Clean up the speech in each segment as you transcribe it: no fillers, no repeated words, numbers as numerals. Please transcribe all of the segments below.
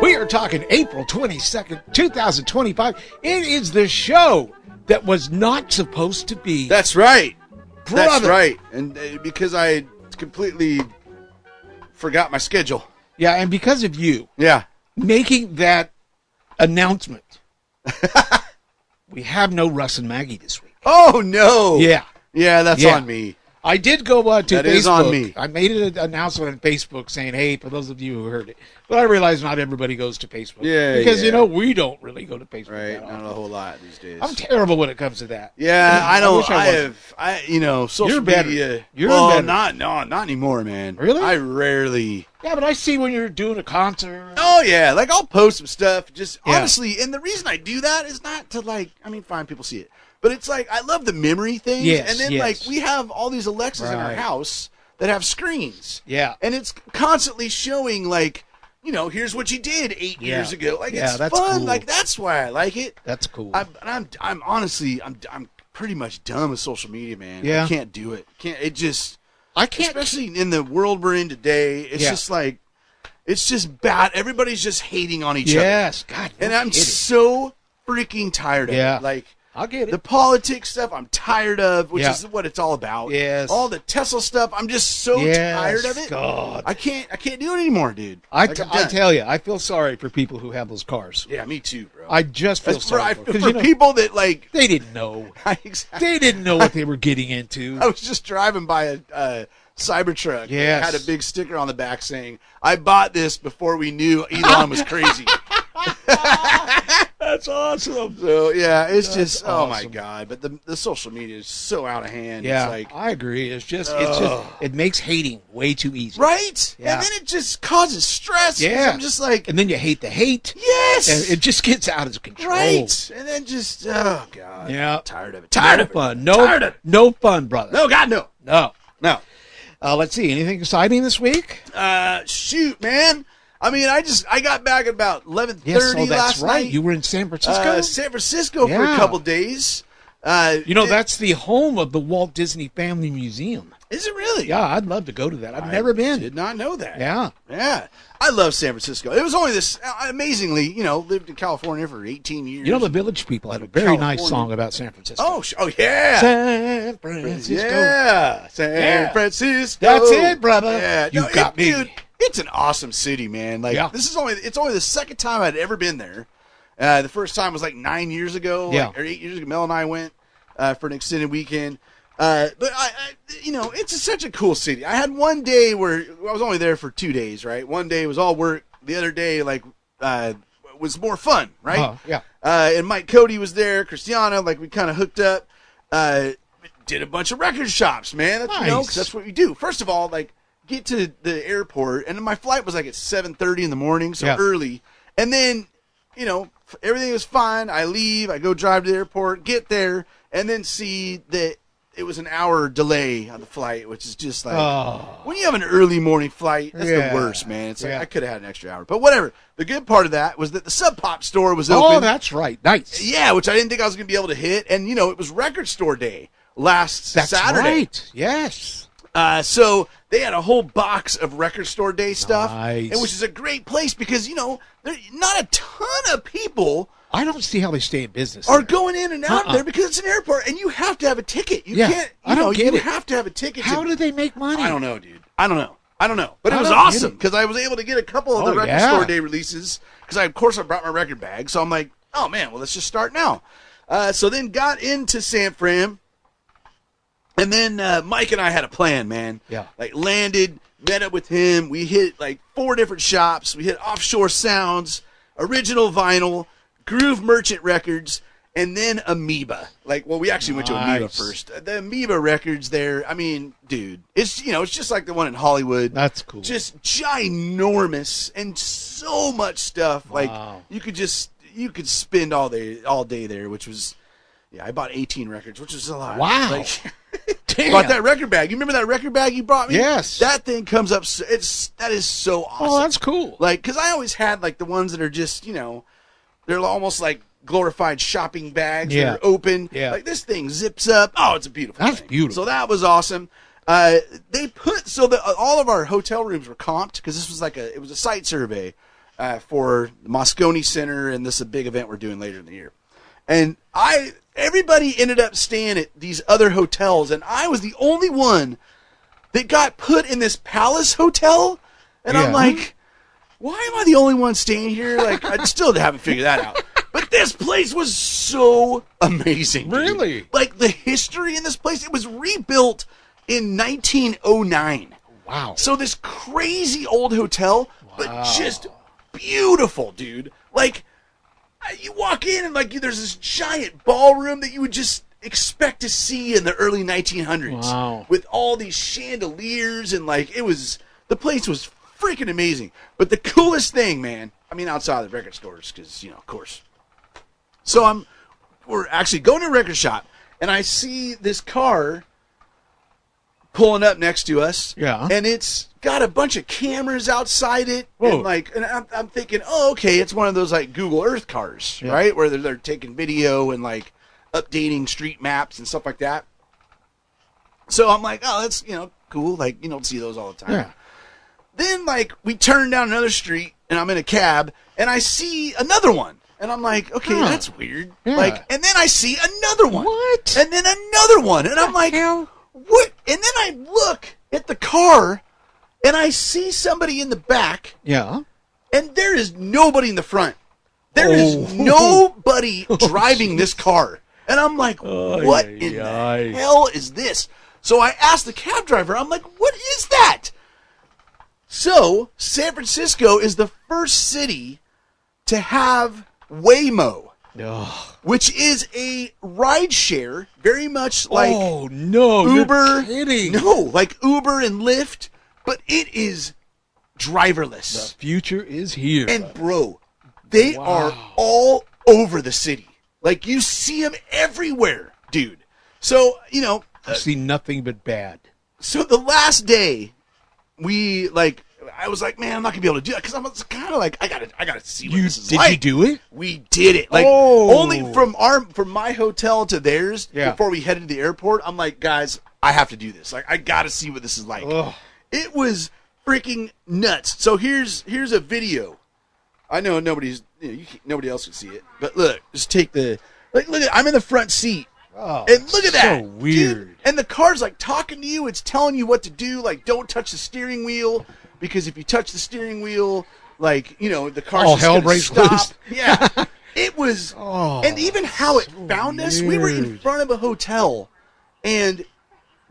We are talking April 22nd, 2025. It is the show that was not supposed to be. That's right. Brother. That's right. And because I completely forgot my schedule. Yeah, and because of you Yeah. making that announcement, we have no Russ and Maggie this week. Oh, no. Yeah. Yeah, that's Yeah. on me. I did go to That Facebook. is on me. I made an announcement on Facebook saying, hey, for those of you who heard it. But I realize not everybody goes to Facebook. Yeah, Because, yeah. we don't really go to Facebook. Right. that often. Not a whole lot these days. I'm terrible when it comes to that. Yeah, I know. wish I wasn't. Social You're better. media. You're well, better. not anymore, man. Really? I rarely. Yeah, but I see when you're doing a concert. Oh yeah, like I'll post some stuff. Just Yeah. honestly, and the reason I do that is not to fine, people see it, but it's like I love the memory thing. Yes, and then yes. like we have all these Alexas in our Right. house that have screens. Yeah. And it's constantly showing like, here's what you did 8 Yeah. years ago. Like Yeah, it's that's fun. cool. Like that's why I like it. That's cool. I'm honestly I'm pretty much done with social media, man. Yeah. I can't do it. I can't. Especially in the world we're in today. It's Yeah. just like it's just bad. Everybody's just hating on each other. Yes. God. And no I'm kidding. so freaking tired of Yeah. it. Like I'll get it. the politics stuff I'm tired of, which Yeah. is what it's all about. Yes. All the Tesla stuff, I'm just so Yes, tired of it. God. I can't do it anymore, dude. I Like, I'm I done. tell you, I feel sorry for people who have those cars. Yeah, me too, bro. I just feel That's sorry for, for for them. people that like They didn't know. exactly. They didn't know what they were getting into. I was just driving by a Cybertruck. Yes. It had a big sticker on the back saying, "I bought this before we knew Elon was crazy." That's awesome. So yeah, it's just oh my awesome. god. But the social media is so out of hand. Yeah, It's like I agree. It makes hating way too easy. right, Yeah. and then it just causes stress. 'cause Yeah. I'm just like And then you hate the hate. yes, And it just gets out of control. right, and then just oh god, Yeah. tired of it. Tired no of it. fun. Tired of it. No fun, brother. No, God, no, No. no. Let's see. Anything exciting this week? Shoot, man. I mean, I got back at about 11:30 Yes, oh, that's last right. night. You were in San Francisco. San Francisco for Yeah. a couple days. That's the home of the Walt Disney Family Museum. Is it really? Yeah, I'd love to go to that. I've never been. Did not know that. Yeah. Yeah. I love San Francisco. It was only this, amazingly, lived in California for 18 years. The Village People had a very nice California. song about San Francisco. Oh yeah. San Francisco. Yeah. San Yeah. Francisco. That's it, brother. Yeah. You got me. Dude, it's an awesome city, man. Like, Yeah. it's only the second time I'd ever been there. The first time was like 9 years ago, Yeah. or 8 years ago. Mel and I went for an extended weekend. But it's such a cool city. I had one day where I was only there for 2 days, right? One day was all work. The other day, was more fun, right? Yeah. And Mike Cody was there, Christiana, we kind of hooked up. Did a bunch of record shops, man. That's, Nice. 'cause that's what we do. First of all, get to the airport, and then my flight was at 7:30 in the morning, so Yeah. early. And then, everything was fine. I leave, I go drive to the airport, get there, and then see that it was an hour delay on the flight, which is just when you have an early morning flight, that's Yeah. the worst, man. It's Yeah. I could have had an extra hour, but whatever. The good part of that was that the Sub Pop store was Oh, open. that's right. Nice. Yeah, which I didn't think I was going to be able to hit, and it was Record Store Day last That's Saturday. right. Yes. So they had a whole box of Record Store Day stuff, Nice. and which is a great place because there not a ton of people I don't see how they stay in business. are there. going in and out there because it's an airport, and you have to have a ticket. You Yeah, can't. I don't get you it. have to have a ticket. How to, do they make money? I don't know, dude. I don't know. But it I was don't get awesome it. because I was able to get a couple of the Oh, Record yeah. Store Day releases because of course I brought my record bag. So I'm like, oh man, well let's just start now. So then got into San Fran. And then Mike and I had a plan, man. Yeah. Landed, met up with him. We hit 4 different shops. We hit Offshore Sounds, Original Vinyl, Groove Merchant Records, and then Amoeba. We actually went to Amoeba Nice. first. The Amoeba records there, I mean, dude, it's it's just like the one in Hollywood. That's cool. Just ginormous and so much stuff. Wow. You could spend all day there, which was I bought 18 records, which is a lot. Wow. Damn. Bought that record bag. You remember that record bag you brought me? Yes. That thing comes up. That is so awesome. Oh, that's cool. Because I always had the ones that are just they're almost like glorified shopping bags Yeah. that are open. Yeah. This thing zips up. Oh, it's a beautiful. That's thing. beautiful. So that was awesome. They put all of our hotel rooms were comped because this was it was a site survey for the Moscone Center, and this is a big event we're doing later in the year. And everybody ended up staying at these other hotels, and I was the only one that got put in this Palace Hotel. And I'm like, why am I the only one staying here? Like, I still haven't figured that out. But this place was so amazing. Dude. Really? Like, the history in this place, it was rebuilt in 1909. Wow. So this crazy old hotel, but just beautiful, dude. Like, you walk in and there's this giant ballroom that you would just expect to see in the early 1900s. Wow. With all these chandeliers and the place was freaking amazing. But the coolest thing, man, I mean, outside of the record stores, because, of course. So we're actually going to a record shop, and I see this car pulling up next to us. Yeah. And it's got a bunch of cameras outside it. Whoa. And I'm thinking, oh, okay, it's one of those Google Earth cars, right? Where they're taking video and updating street maps and stuff like that. So I'm like, oh, that's, cool. You don't see those all the time. Yeah. Then we turn down another street and I'm in a cab and I see another one. And I'm like, okay, that's weird. Yeah. And then I see another one. What? And then another one. And I'm like, what? And then I look at the car and I see somebody in the back. Yeah. And there is nobody in the front. There is nobody driving this car. And I'm like, what in the hell is this? So I asked the cab driver, I'm like, what is that? So San Francisco is the first city to have Waymo, which is a ride share, very much like Uber. You're kidding. No, like Uber and Lyft, but it is driverless. The future is here. And bro, they are all over the city. You see them everywhere, dude. So, I see nothing but bad. So the last day, I was like, man, I'm not gonna be able to do that because I'm kind of I gotta see what this is like. Did you do it? We did it. Only from my hotel to theirs before we headed to the airport. I'm like, guys, I have to do this. I gotta see what this is like. Ugh. It was freaking nuts. So here's a video. I know nobody else can see it, but look, just take the look at. I'm in the front seat. Oh, and look at that. So weird. Dude. And the car's talking to you. It's telling you what to do. Don't touch the steering wheel because if you touch the steering wheel, the car's just going to stop. Loose. Yeah. It was. And even how it found us, we were in front of a hotel, and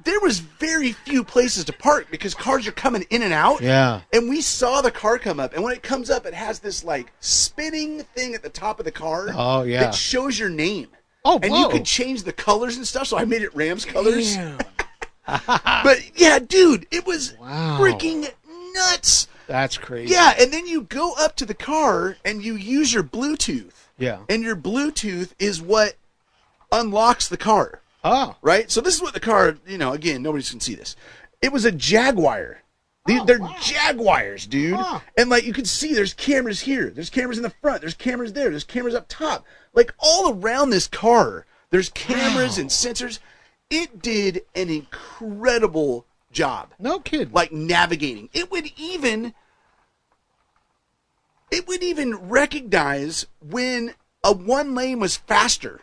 there was very few places to park because cars are coming in and out. Yeah. And we saw the car come up, and when it comes up, it has this spinning thing at the top of the car. Oh yeah. That shows your name. Oh, and whoa. you could change the colors and stuff, so I made it Rams colors. Damn. But yeah, dude, it was freaking nuts. That's crazy. Yeah, and then you go up to the car and you use your Bluetooth. Yeah. And your Bluetooth is what unlocks the car. Oh. Right? So this is what the car, again, nobody can see this. It was a Jaguar. They're Jaguars, dude. Huh. And you can see there's cameras here. There's cameras in the front. There's cameras there. There's cameras up top. All around this car, there's cameras and sensors. It did an incredible job. No kidding. Navigating. It would even recognize when a one lane was faster.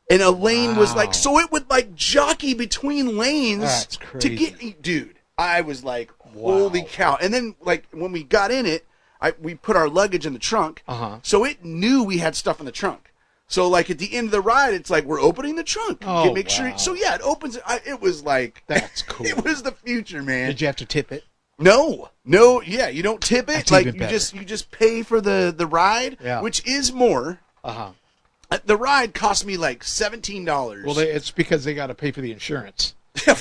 And a lane was so it would jockey between lanes. That's crazy. To get, dude, I was like, holy cow. And then when we got in it, we put our luggage in the trunk. So it knew we had stuff in the trunk. So at the end of the ride, it's we're opening the trunk. Oh, make sure. So yeah, it opens. It was that's cool. It was the future, man. Did you have to tip it? No. Yeah, you don't tip it. That's even you better. you just pay for the ride, which is more. The ride cost me $17. Well, it's because they got to pay for the insurance.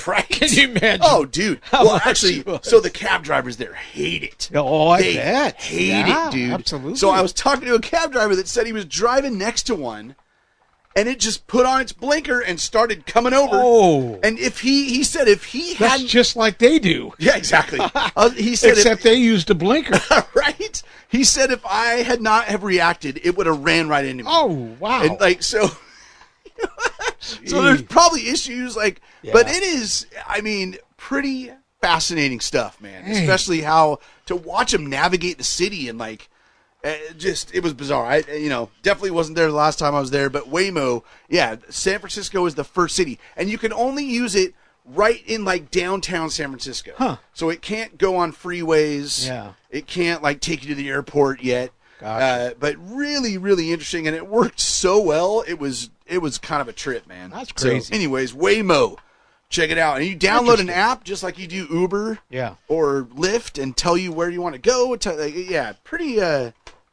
Right? Can you imagine? Oh, dude. How Well, much actually, it was? so the cab drivers there hate it. Oh, I They bet. hate it, dude. Absolutely. So I was talking to a cab driver that said he was driving next to one, and it just put on its blinker and started coming over. Oh. And he said if he That's hadn't, just like they do. yeah, exactly. He said Except they used a blinker. right. He said if I had not have reacted, it would have ran right into me. Oh, wow. And so there's probably issues but it is, I mean, pretty fascinating stuff, man. Hey. Especially how to watch him navigate the city and like, it was bizarre. I definitely wasn't there the last time I was there, but Waymo, yeah, San Francisco is the first city, and you can only use it right in like downtown San Francisco. Huh. So it can't go on freeways. Yeah. It can't like take you to the airport yet. Gotcha. But really, really interesting, and it worked so well. It was kind of a trip, man. That's crazy. So, anyways, Waymo, check it out, and you download an Interesting. app just like you do Uber, Yeah. or Lyft, and tell you where you want to go.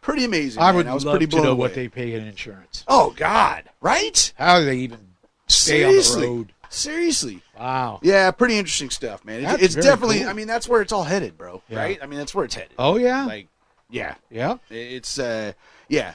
Pretty amazing. I man. would I was love pretty to blown know away. what they pay in insurance. Oh God, right? How do they even stay Seriously, on the road? seriously. Wow. Yeah, pretty interesting stuff, man. That's It's very definitely. cool. I mean, that's where it's all headed, bro. Yeah. Right? I mean, that's where it's headed. Oh yeah. Like, yeah, Yeah. it's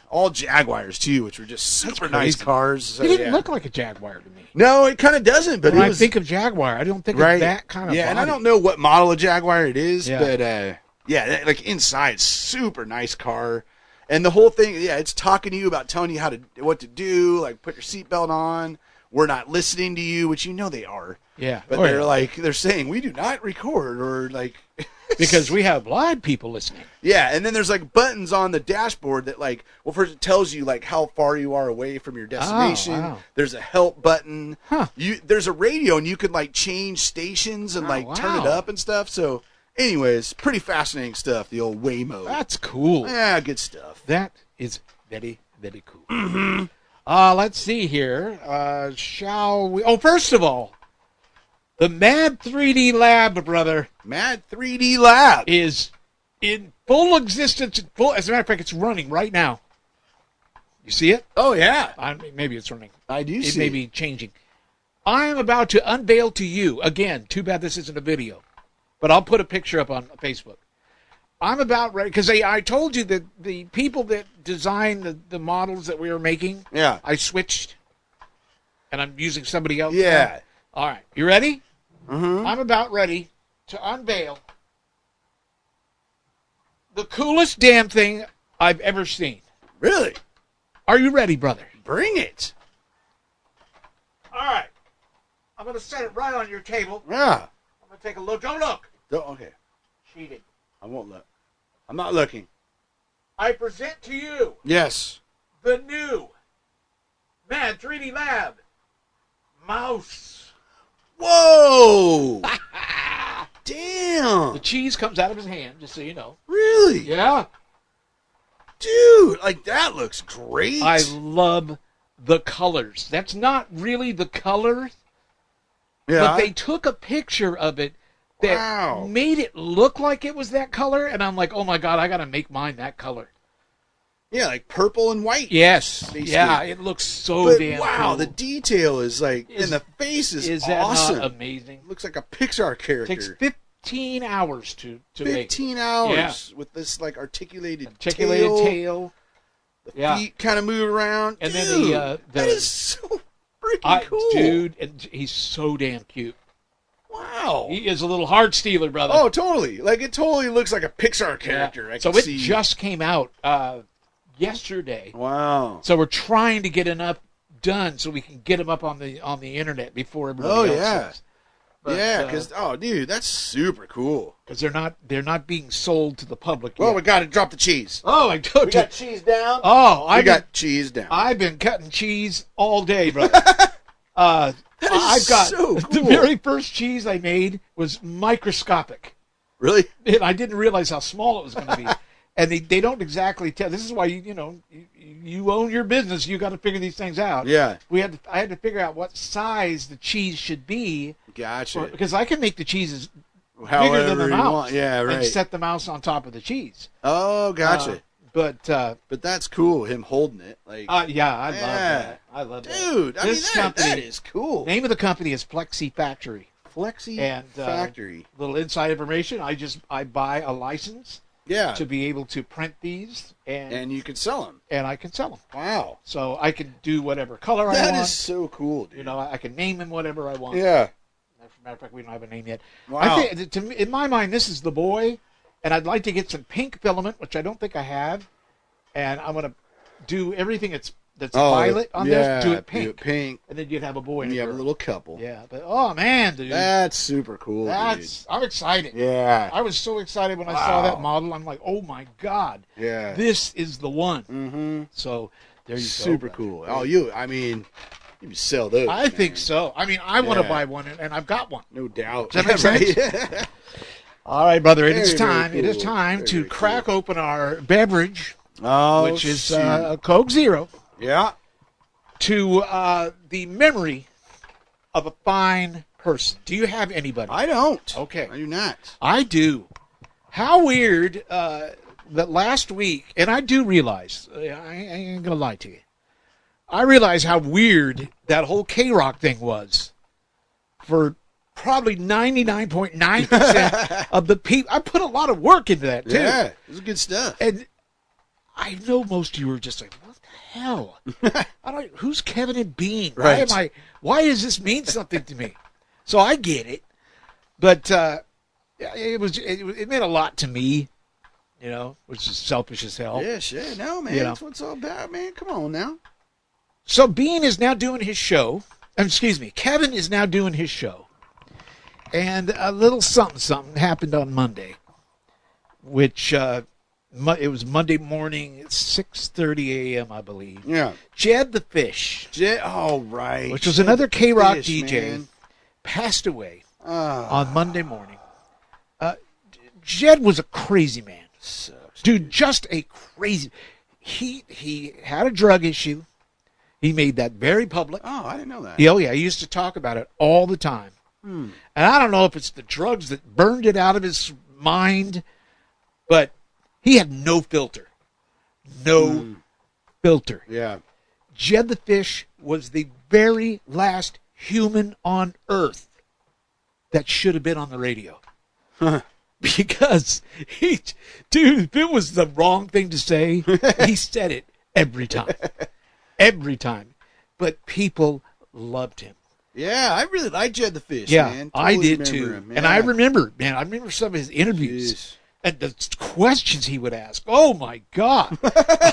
all Jaguars too, which were just super nice crazy. cars. So, He didn't yeah. look like a Jaguar to me. No, it kind of doesn't. But When it I was, think of Jaguar, I don't think right, of that kind of. yeah, and I body. don't know what model of Jaguar it is, Yeah. but like inside, super nice car, and the whole thing, yeah, it's talking to you about telling you what to do, like put your seatbelt on. We're not listening to you, which they are. Yeah. But Oh, they're yeah. they're saying we do not record or like because we have blind people listening. yeah, and then there's like buttons on the dashboard that first it tells you like how far you are away from your destination. wow. There's a help button. Huh. There's a radio and you can like change stations and Oh, turn it wow. up and stuff. So anyways, pretty fascinating stuff, the old Waymo. That's cool. Yeah, good stuff. That is very, very cool. Mm-hmm. Let's see here. Shall we? Oh, first of all, the Mad 3D Lab, brother, Mad 3D Lab. is in full existence. As a matter of fact, it's running right now. You see it? Oh yeah, Maybe it's running. I do It see. may be changing. I am about to unveil to you, again, too bad this isn't a video, but I'll put a picture up on Facebook. I'm about ready, because I told you that the people that designed the models that we were making, Yeah. I switched, and I'm using somebody else. Yeah. now. All right. You ready? Mm-hmm. I'm about ready to unveil the coolest damn thing I've ever seen. Really? Are you ready, brother? Bring it. All right. I'm going to set it right on your table. Yeah. I'm going to take a look. Don't look. Okay. Cheating. I won't look. I'm not looking. I present to you Yes. the new Mad 3D Lab mouse. Whoa! The Damn! cheese comes out of his hand, just so you know. Really? Yeah. Dude, like that looks great. I love the colors. That's not really the colors, yeah. but they took a picture of it that Wow. made it look like it was that color, and I'm like, oh my God, I got to make mine that color. yeah, like purple and white. Yes. Basically. Yeah, it looks so But damn wow, cool. the detail is like, Is- and the face is that awesome. not amazing? Looks like a Pixar character. Takes 15 hours to make. 15 hours Yeah. with this like articulated Articulated tail. tail. The Yeah. feet kind of move around. And Dude, then the that is so freaking cool. Dude, and he's so damn cute. Wow. He is a little heart stealer, brother. Oh, totally. Like it totally looks like a Pixar character. Yeah. I So can it see. just came out yesterday. Wow. So we're trying to get enough done so we can get them up on the internet before everybody Oh, else yeah. does. But, Yeah, because dude, that's super cool. because they're not being sold to the public Well, yet. we got to drop the cheese. Oh, I told We you. got cheese down. Oh, I got cheese down. I've been cutting cheese all day, brother. That is I've got so the cool. very first cheese I made was microscopic. Really? And I didn't realize how small it was going to be. And they don't exactly tell. This is why you own your business. You got to figure these things out. Yeah. I had to figure out what size the cheese should be Gotcha. because I can make the cheeses However bigger than the you mouse. want. Yeah, And right. set the mouse on top of the cheese. Oh, gotcha. But but that's cool. Him holding it, like, yeah, I love Yeah. that. I love that. dude. I mean, This that company- is cool. Name of the company is Flexi Factory. Flexi And Factory. little inside information. I buy a license Yeah. to be able to print these, And you can sell them. and I can sell them. Wow. So I can do whatever color I That want. is so cool, dude. I can name them whatever I want. Yeah. As a matter of fact, we don't have a name yet. Wow. I think, in my mind, this is the boy, and I'd like to get some pink filament, which I don't think I have, and I'm going to do everything that's that's violet on there, do it Do it pink. pink. And then you'd have a boy and And you a have a girl. little couple. Yeah, but oh man, dude. That's super cool, I'm excited. dude. Yeah. I was so excited when I saw that Wow. model. I'm like, oh my God. Yeah. This is the one. Mm-hmm. So there you go. Super brother. cool. Oh, you can sell those. I think man. so. I mean, I want to Yeah. buy one, and I've got one. No doubt. Does that make Right? All right, brother. It Very, is very time. It is cool. time Very, to very crack open our beverage, Oh, which is shoot. a Coke Zero, Yeah. to the memory of a fine person. Do you have anybody? I don't. Okay. I do not. I do. How weird that last week, and I do realize, I ain't going to lie to you, I realize how weird that whole K-Rock thing was for probably 99.9% of the people. I put a lot of work into that, too. Yeah. This is good stuff. And I know most of you are just like, what the hell? I don't. Who's Kevin and Bean? Right. Why does this mean something to me? So I get it, but it meant a lot to me, which is selfish as hell. Yes, yeah. No, man. You know. That's what it's all about, man. Come on now. So Bean is now doing his show. Excuse me, Kevin is now doing his show, and a little something happened on Monday, which it was Monday morning at 6:30 a.m. I believe. Yeah. Jed the Fish, Oh, right. which was another K-Rock Fish, DJ, man. passed away Ah, on Monday morning. Jed was a crazy man, sucks. dude. Just a crazy. He had a drug issue. He made that very public. Oh, I didn't know that. Oh yeah, he used to talk about it all the time. And I don't know if it's the drugs that burned it out of his mind, but he had no filter. No filter. Yeah. Jed the Fish was the very last human on Earth that should have been on the radio. Because dude, if it was the wrong thing to say, he said it every time. Every time. But people loved him. Yeah, I really like Jed the Fish, Yeah, man. I Totally did remember too. him. And Yeah. I remember some of his interviews. Jeez. And the questions he would ask. Oh my God.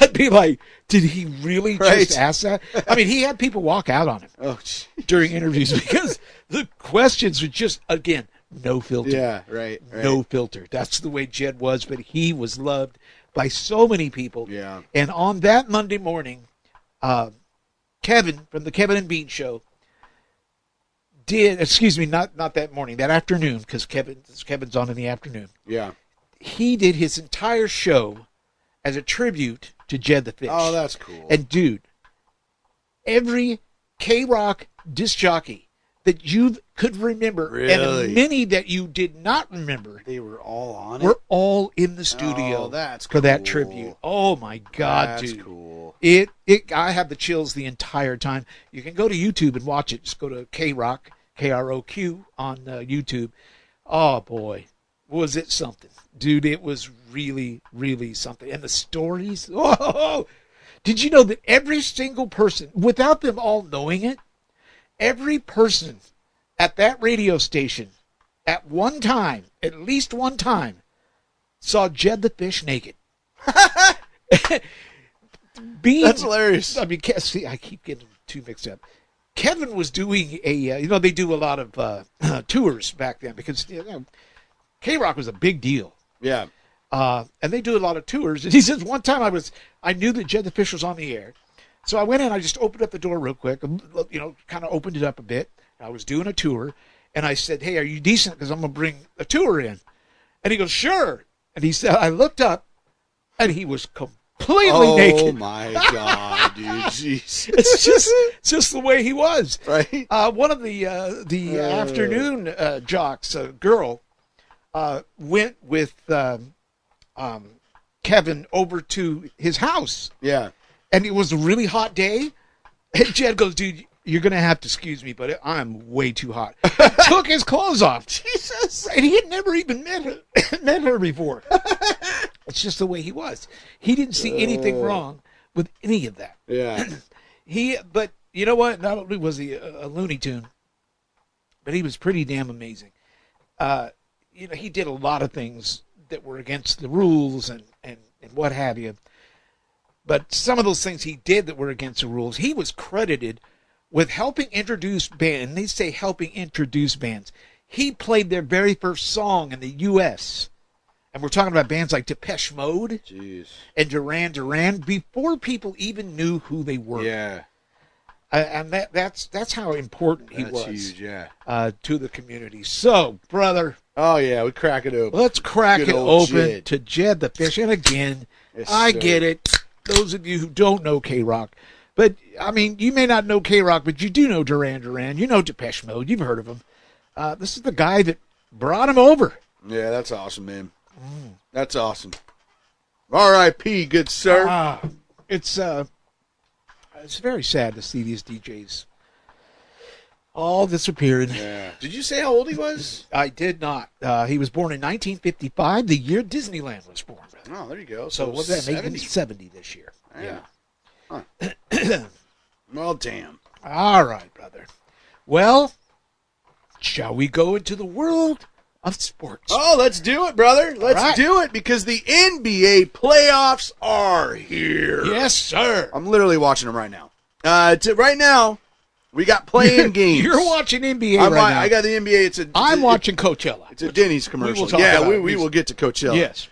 I'd be like, did he really Right. just ask that? I mean, he had people walk out on him Oh, gee. during interviews because the questions were just, again, no filter. Yeah, right. No filter. That's the way Jed was, but he was loved by so many people. Yeah. And on that Monday morning, Kevin from the Kevin and Bean Show not that morning, that afternoon, because Kevin's on in the afternoon. Yeah. He did his entire show as a tribute to Jed the Fish. Oh, that's cool. And dude, every K-Rock disc jockey that you could remember, Really? and many that you did not remember, they were all on it. were all in the studio Oh, that's for that cool. tribute. Oh my God, That's dude. cool. I have the chills the entire time. You can go to YouTube and watch it. Just go to K-Rock, K-R-O-Q on YouTube. Oh boy, was it something. Dude, it was really, really something. And the stories, oh, did you know that every single person, without them all knowing it, every person at that radio station at one time, at least one time, saw Jed the Fish naked. That's hilarious. I mean, see, I keep getting too mixed up. Kevin was doing they do a lot of tours back then because K-Rock was a big deal. Yeah. And they do a lot of tours. And he says one time I knew that Jed the Fish was on the air. So I went in, I just opened up the door real quick, kind of opened it up a bit. I was doing a tour, and I said, hey, are you decent? Because I'm going to bring a tour in. And he goes, sure. And he said, I looked up, and he was completely naked. Oh, my God, dude. Jeez. It's just the way he was. Right? One of the afternoon jocks, a girl, went with Kevin over to his house. Yeah. And it was a really hot day. And Jed goes, dude, you're going to have to excuse me, but I'm way too hot. Took his clothes off. Jesus. And he had never even met her before. It's just the way he was. He didn't see anything wrong with any of that. Yeah. But you know what? Not only was he a Looney Tune, but he was pretty damn amazing. He did a lot of things that were against the rules and what have you. But some of those things he did that were against the rules, he was credited with helping introduce bands. And they say helping introduce bands. He played their very first song in the U.S., and we're talking about bands like Depeche Mode and Duran Duran before people even knew who they were. Yeah. And that's how important he was. Huge, yeah. To the community. So, brother. Oh, yeah, we crack it open. Let's crack Good it old open Jed. to Jed the Fish. And again, Yes, I sir. get it. Those of you who don't know K-Rock. But, I mean, you may not know K-Rock, but you do know Duran Duran. You know Depeche Mode. You've heard of him. This is the guy that brought him over. Yeah, that's awesome, man. That's awesome. R.I.P., good sir. It's very sad to see these DJs all disappearing. Yeah. Did you say how old he was? I did not. He was born in 1955, the year Disneyland was born. Oh, there you go. So what's that? Making 70. 70 this year. Yeah. Huh. Well, damn. All right, brother. Well, shall we go into the world of sports? Oh, let's do it, brother. Let's right. do it because the NBA playoffs are here. Yes, sir. I'm literally watching them right now. Right now, we got playing games. You're watching NBA I'm right now. I got the NBA. I'm watching Coachella. It's a Denny's commercial. talk Yeah, about we will get to Coachella. Yes.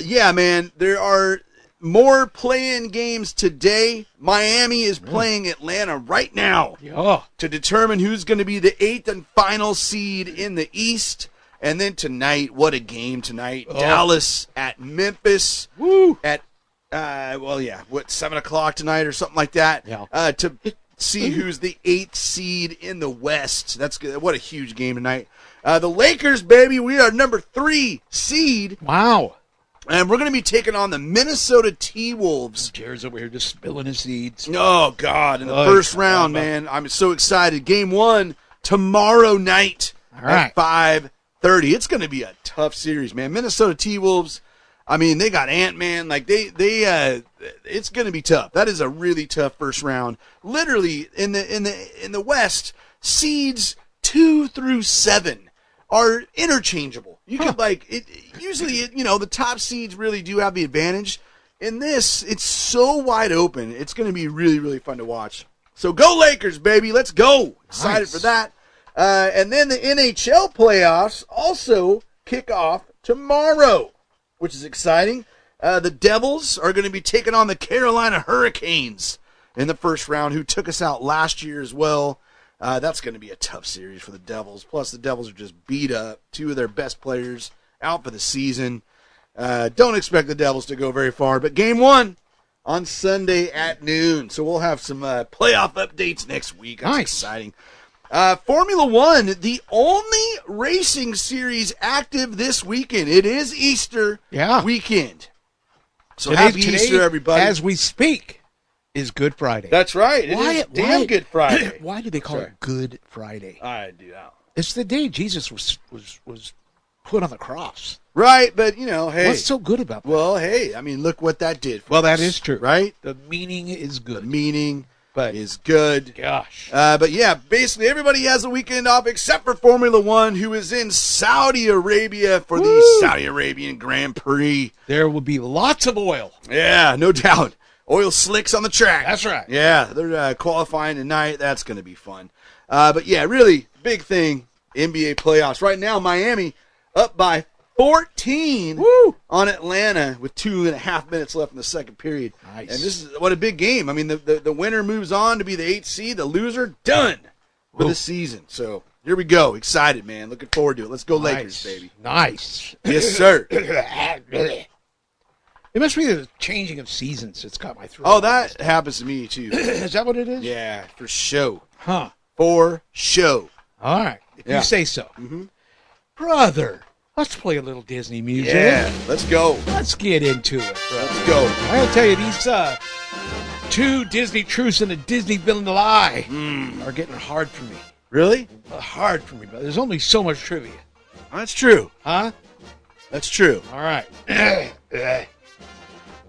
Yeah, man. There are more play-in games today. Miami is playing Atlanta right now Oh, to determine who's going to be the 8th and final seed in the East. And then tonight, what a game tonight. Dallas at Memphis. woo. At, 7 o'clock tonight or something like that. Yeah. To see who's the 8th seed in the West. That's good. What a huge game tonight. The Lakers, baby, we are number 3 seed. Wow. And we're going to be taking on the Minnesota T-Wolves. Jared's over here just spilling his seeds. Oh, God. In the Oh, first yeah. round, man. I'm so excited. Game 1 tomorrow night All right. at 5:30. It's going to be a tough series, man. Minnesota T-Wolves, I mean, they got Ant-Man. Like, it's going to be tough. That is a really tough first round. Literally, in the West, seeds 2 through 7 are interchangeable. You could usually, the top seeds really do have the advantage. In this, it's so wide open. It's going to be really, really fun to watch. So go Lakers, baby. Let's go. Excited Nice. for that. And then the NHL playoffs also kick off tomorrow, which is exciting. The Devils are going to be taking on the Carolina Hurricanes in the first round, who took us out last year as well. That's going to be a tough series for the Devils. Plus, the Devils are just beat up. 2 of their best players out for the season. Don't expect the Devils to go very far. But game 1 on Sunday at noon. So we'll have some playoff updates next week. That's Nice. exciting. Formula One, the only racing series active this weekend. It is Easter weekend. So happy Easter, everybody. As we speak, is Good Friday. That's right. It is damn Good Friday. Why do they call it Good Friday? I do that. It's the day Jesus was put on the cross. Right, but, hey. What's so good about that? Well, hey, I mean, look what that did for Well, that us, is true. right? The meaning is The good. meaning But- is good. Gosh. But yeah, basically everybody has a weekend off except for Formula One, who is in Saudi Arabia for the Saudi Arabian Grand Prix. There will be lots of oil. Yeah, no doubt. Oil slicks on the track. That's right. Yeah, they're qualifying tonight. That's going to be fun. But yeah, really big thing, NBA playoffs. Right now, Miami up by 14 on Atlanta with 2.5 minutes left in the second period. Nice. And this is what a big game. I mean, the winner moves on to be the 8th seed. The loser, done for the season. So here we go. Excited, man. Looking forward to it. Let's go Lakers, baby. Nice. Yes, sir. It must be the changing of seasons that's got my throat. Oh, that happens to me, too. Is that what it is? Yeah, for show. Huh. For show. All right. If Yeah. you say so. Brother, let's play a little Disney music. Yeah, let's go. Let's get into it, brother. Let's go. I gotta tell you, these 2 Disney truths and a Disney villain lie are getting hard for me. Really? Hard for me, brother. There's only so much trivia. That's true. Huh? That's true. All right.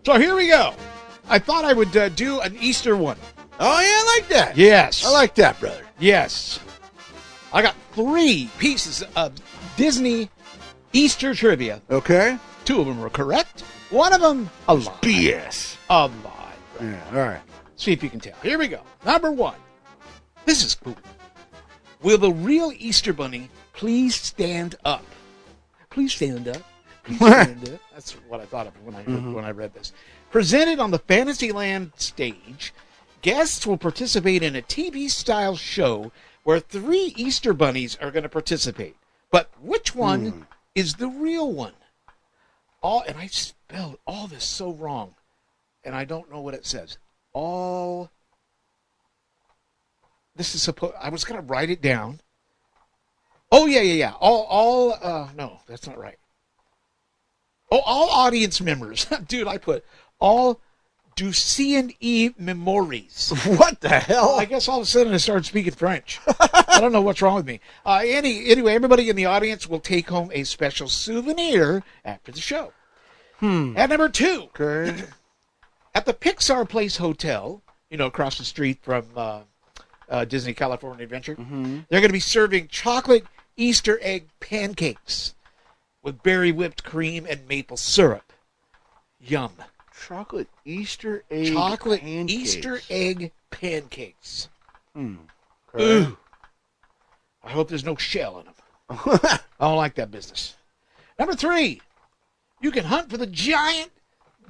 So here we go. I thought I would do an Easter one. Oh, yeah, I like that. Yes. I like that, brother. Yes. I got 3 pieces of Disney Easter trivia. Okay. 2 of them were correct. One of them, a lie. BS. A lie. Yeah, all right. See if you can tell. Here we go. Number 1. This is cool. Will the real Easter Bunny please stand up? Please stand up. Please stand up. That's what I thought of when I read this. Presented on the Fantasyland stage, guests will participate in a TV-style show where 3 Easter bunnies are going to participate. But which one is the real one? And I spelled all this so wrong, and I don't know what it says. This is supposed. I was going to write it down. Oh yeah. No, that's not right. Oh, all audience members, dude. I put all Ducian E memories. What the hell? I guess all of a sudden I started speaking French. I don't know what's wrong with me. Anyway, everybody in the audience will take home a special souvenir after the show. At number 2, Okay. at the Pixar Place Hotel, across the street from Disney California Adventure, they're going to be serving chocolate Easter egg pancakes with berry whipped cream and maple syrup. Yum. Chocolate Easter egg Chocolate pancakes. Easter egg pancakes. Okay. Ooh. I hope there's no shell in them. I don't like that business. Number 3, you can hunt for the giant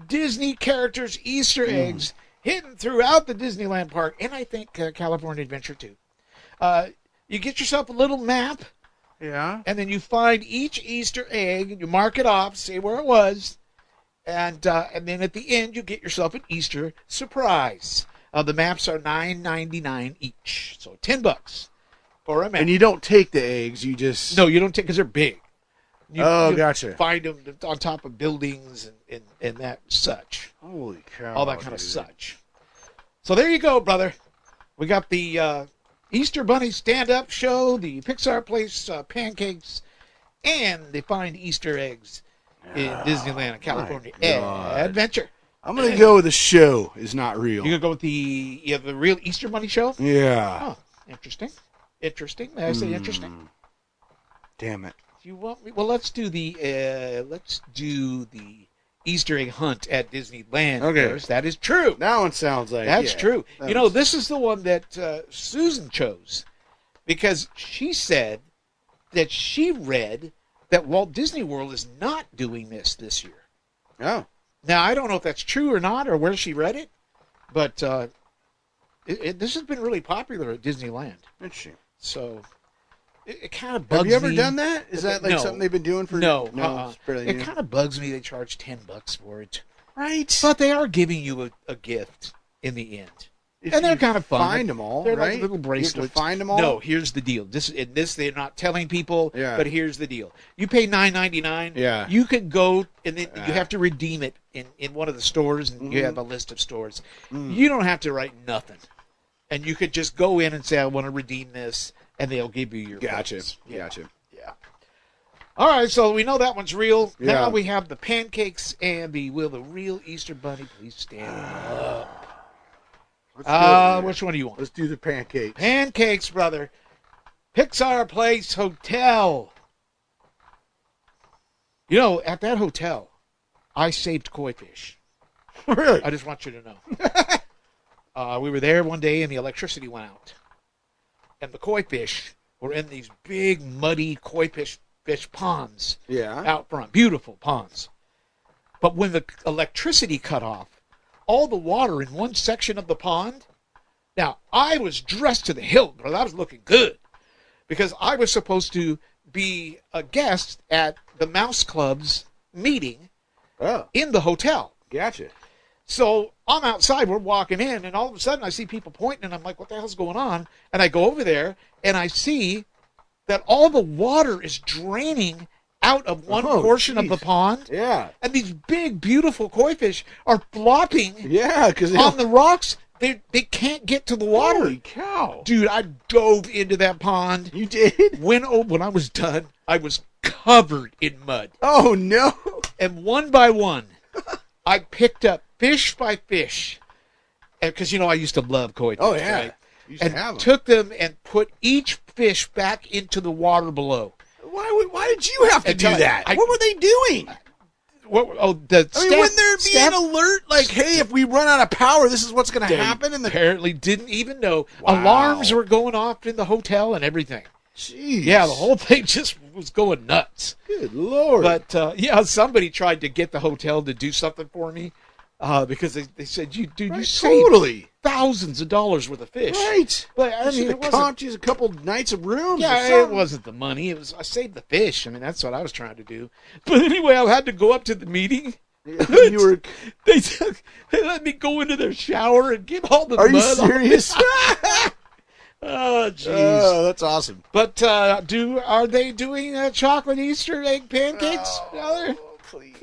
Disney characters' Easter eggs hidden throughout the Disneyland park, and I think California Adventure too. You get yourself a little map, Yeah. and then you find each Easter egg, and you mark it off, say where it was, and then at the end you get yourself an Easter surprise. The maps are $9.99 each, so $10 for a map. And you don't take the eggs, you just... No, you don't take because they're big. You gotcha. Find them on top of buildings and that such. Holy cow. All that kind of dude. such. So there you go, brother. We got the Easter Bunny stand-up show, the Pixar Place pancakes, and they find Easter eggs in Disneyland and California God. Adventure. I'm going to go with the show is not real. You gonna go with the real Easter Bunny show? Yeah. Oh, interesting. Interesting. May I say interesting? Damn it. You want me? Well, let's do the Easter egg hunt at Disneyland first. That is true. That one sounds like... That's yeah, true. that was- This is the one that Susan chose because she said that she read that Walt Disney World is not doing this year. Oh. Now, I don't know if that's true or not or where she read it, but this has been really popular at Disneyland. Interesting. So it kind of bugs me. Have you ever done that? Is that like No. something they've been doing for... No. It's fairly It new. kind of bugs me they charge $10 for it. Right. But they are giving you a gift in the end. If And they're you kind of fun. Find them all, They're right? like little bracelets. You have to find them all? No, here's the deal. This they're not telling people, Yeah. but here's the deal. You pay $9.99. Yeah. You could go and then you have to redeem it in one of the stores, and you Mm-hmm. have a list of stores. You don't have to write nothing. And you could just go in and say, I want to redeem this, and they'll give you your Gotcha. points. Gotcha. Yeah. All right, so we know that one's real. Yeah. Now we have the pancakes and will the real Easter Bunny please stand up? Let's go. Which one do you want? Let's do the pancakes. Pancakes, brother. Pixar Place Hotel. At that hotel, I saved koi fish. Really? I just want you to know. We were there one day and the electricity went out. And the koi fish were in these big, muddy koi fish ponds Yeah. out front. Beautiful ponds. But when the electricity cut off, all the water in one section of the pond. Now, I was dressed to the hilt, brother. I was looking good because I was supposed to be a guest at the Mouse Club's meeting Oh, in the hotel. gotcha. So I'm outside, we're walking in, and all of a sudden I see people pointing, and I'm like, what the hell's going on? And I go over there, and I see that all the water is draining out of one Oh, portion of jeez. the pond. Yeah. And these big, beautiful koi fish are flopping Yeah, because... on the rocks. They can't get to the water. Holy cow. Dude, I dove into that pond. You did? When I was done, I was covered in mud. Oh, no. And one by one, I picked up fish by fish. Because, I used to love koi fish, Oh, yeah. right? You used to And have them. took them and put each fish back into the water below. Why did you have to And do tell- that? I- What were they doing? The I mean, wouldn't there be an alert like, hey, if we run out of power, this is what's going to happen? And apparently didn't even know. Wow. Alarms were going off in the hotel and everything. Jeez. Yeah, the whole thing just was going nuts. Good Lord. But, somebody tried to get the hotel to do something for me because they said, you saved totally thousands of dollars worth of fish. right. But, I mean, it wasn't. Cost you a couple nights of rooms. or Yeah, it something. wasn't the money. It was I saved the fish. I mean, that's what I was trying to do. But anyway, I had to go up to the meeting. You were. They let me go into their shower and get all the Are you mud off. serious? Oh, jeez. Oh, that's awesome. But are they doing chocolate Easter egg pancakes? Oh, please.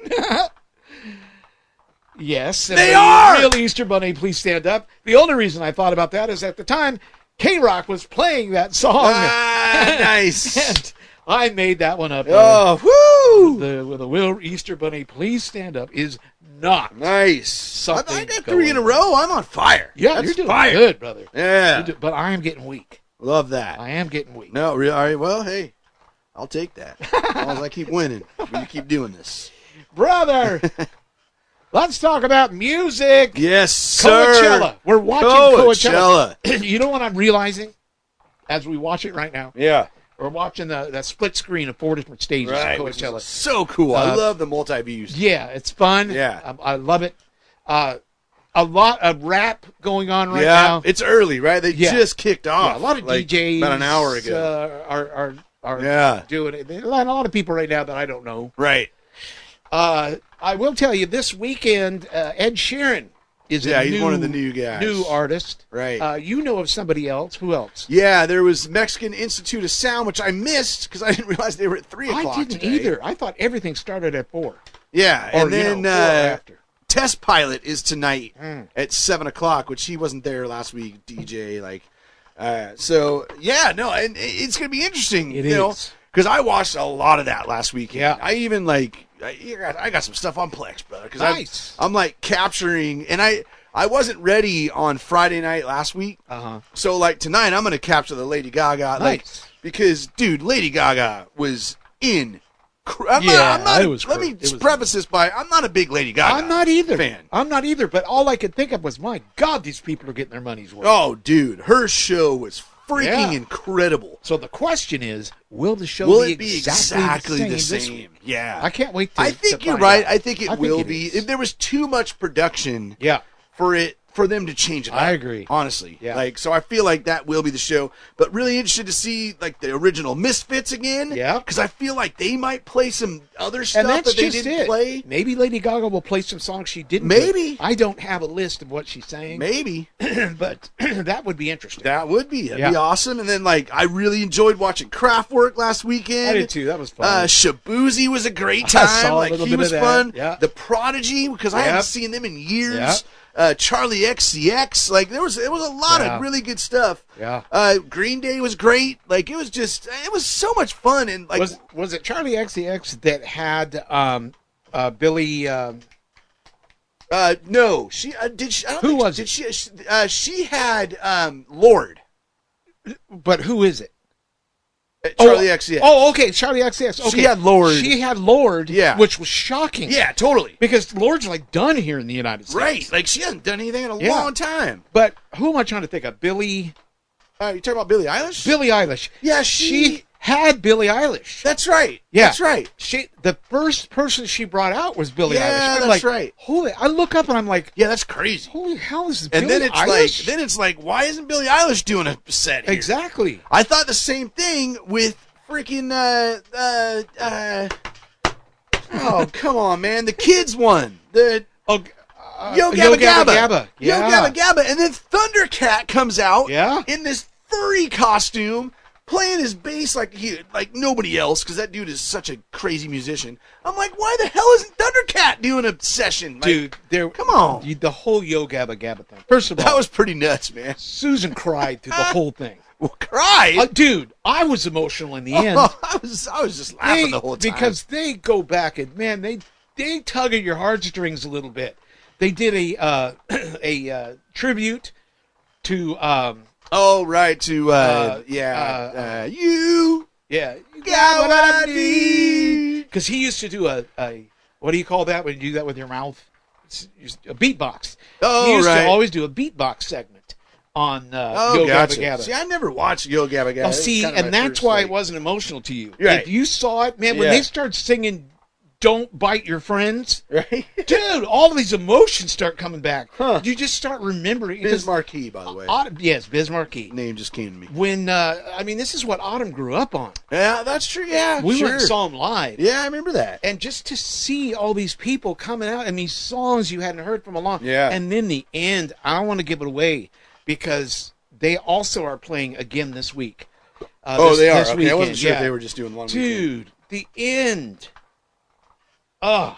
Yes. They the are! Real Easter Bunny, please stand up. The only reason I thought about that is at the time, K-Rock was playing that song. Ah, nice. And I made that one up. Oh, woo! The Real Easter Bunny, please stand up is not. Nice. Something I got 3 in a going row. I'm on fire. Yeah, That's you're doing fire. good, brother. Yeah. But I am getting weak. Love that. I am getting weak. No, really. All right. Well, hey, I'll take that. As long as I keep winning. You keep doing this. Brother, let's talk about music. Yes, sir. Coachella. We're watching Coachella. You know what I'm realizing as we watch it right now? Yeah. We're watching the split screen of 4 different stages Right. of Coachella. So cool. I love the multi-views. Yeah, it's fun. Yeah. I love it. A lot of rap going on right yeah. now. It's early, right? They just kicked off. Yeah, a lot of like, DJs about an hour ago. are doing it. A lot of people right now that I don't know. Right. I will tell you, this weekend, Ed Sheeran is he's one of the new guys. New artist. Right. You know of somebody else. Who else? Yeah, there was Mexican Institute of Sound, which I missed because I didn't realize they were at 3 o'clock I didn't today. either. I thought everything started at 4. Yeah, Or, and then 4 after. Test Pilot is tonight at 7 o'clock, which he wasn't there last week. DJ, so yeah, no, and it's gonna be interesting. It you know, is. because I watched a lot of that last weekend. Yeah. I even I got some stuff on Plex, brother. Because Nice. I'm like capturing, and I wasn't ready on Friday night last week. So tonight I'm gonna capture the Lady Gaga. Nice. Because dude, Lady Gaga was in. It was Let me crazy. preface this by I'm not a big Lady Gaga. I'm not either. fan. I'm not either. But all I could think of was, my God, these people are getting their money's worth. Oh, dude, her show was freaking Yeah. incredible. So the question is, will the show Will be it be exactly the the this same? week? Yeah. I can't wait to I think to you're find right. out. I think it will it be. is. If there was too much production Yeah. for them to change it up. I agree. Honestly. Yeah. So I feel like that will be the show. But really interested to see the original Misfits again. Yeah. Because I feel like they might play some other stuff And that's that they just didn't it. play. Maybe Lady Gaga will play some songs she didn't. Maybe. I don't have a list of what she's saying, Maybe. but that would be interesting. That would be. That'd Yeah. be awesome. And then I really enjoyed watching Kraftwerk last weekend. I did too. That was fun. Shabuzi was a great I time. saw a little He bit was of that. fun. Yeah. The Prodigy, because I Yep. haven't seen them in years. Yep. Charlie XCX, it was a lot Yeah. of really good stuff. Yeah. Green Day was great. It was so much fun and was it Charlie XCX that had Billy? no, she did. She, I don't Who think, was did it? She had Lord. But who is it? Charlie XCX. Oh, okay, Charlie XCX. Okay. She had Lord. She had Lord. Yeah. Which was shocking. Yeah, totally. Because Lord's done here in the United States. Right. She hasn't done anything in a Yeah. long time. But who am I trying to think of? Billie You talking about Billie Eilish? Billie Eilish. Yeah, she had Billie Eilish. That's right. Yeah. That's right. The first person she brought out was Billie Yeah, Eilish. I'm that's like, right. Holy! I look up and I'm like, Yeah, that's crazy. holy hell, is And Billie then it's Eilish? why isn't Billie Eilish doing a set here? Exactly. I thought the same thing with freaking oh, come on, man. The kids one. The Oh, Yo Gabba Gabba. Yeah. Yo Gabba Gabba. And then Thundercat comes out Yeah. in this furry costume, playing his bass like nobody else, because that dude is such a crazy musician. I'm like, why the hell isn't Thundercat doing a session? Dude, come on. The whole Yo Gabba Gabba thing. First of all, That was pretty nuts, man. Susan cried through the whole thing. Well, cried. Dude, I was emotional in the end. I was just laughing the whole time. Because they go back and, man, they tug at your heartstrings a little bit. They did a tribute to oh, right, to you you got what I need. Because he used to do what do you call that when you do that with your mouth? It's a beatbox. Oh, he used right. to always do a beatbox segment on Oh, Yo gotcha. Gabba Gabba. See, I never watched Yo Gabba Gabba. Oh, see, and that's why it wasn't emotional to you. Right. If you saw it, man, when Yeah. they start singing "Don't Bite Your Friends," right. dude, all of these emotions start coming back. Huh. You just start remembering. Biz Markie, by the way. Yes, Biz Markie. Name just came to me. When I mean, this is what Autumn grew up on. Yeah, that's true. Yeah, We sure. went and saw him live. Yeah, I remember that. And just to see all these people coming out and these songs you hadn't heard from a long, Yeah. And then the end, I don't want to give it away because they also are playing again this week. They are. This Okay, I weekend, wasn't sure yeah. if they were just doing one weekend. Dude, the end. I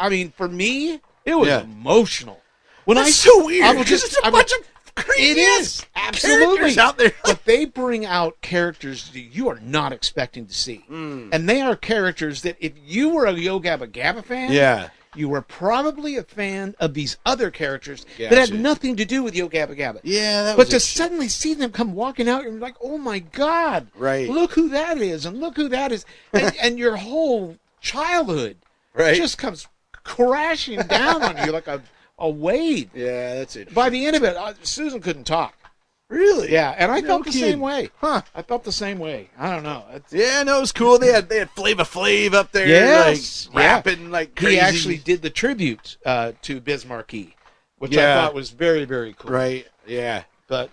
mean, for me, it was Yeah. emotional. When That's so weird. I was Because just, it's a bunch of crazy it is absolutely characters out there. but they bring out characters that you are not expecting to see, and they are characters that if you were a Yo Gabba Gabba fan, Yeah. you were probably a fan of these other characters that Gotcha. had nothing to do with Yo Gabba Gabba. Yeah, that But was to suddenly see them come walking out, you're like, oh my God, Right. look who that is, and look who that is, and your whole childhood Right. just comes crashing down on you like a wave. Yeah, that's it. By the end of it, Susan couldn't talk. Really? Yeah, and I No felt the kidding. same way. Huh. I felt the same way. I don't know. Yeah, no, it was cool. They had Flava Flav up there, Yes, like yeah. rapping like crazy. He actually did the tribute to Biz Markie, which Yeah. I thought was very, very cool. Right. Yeah. But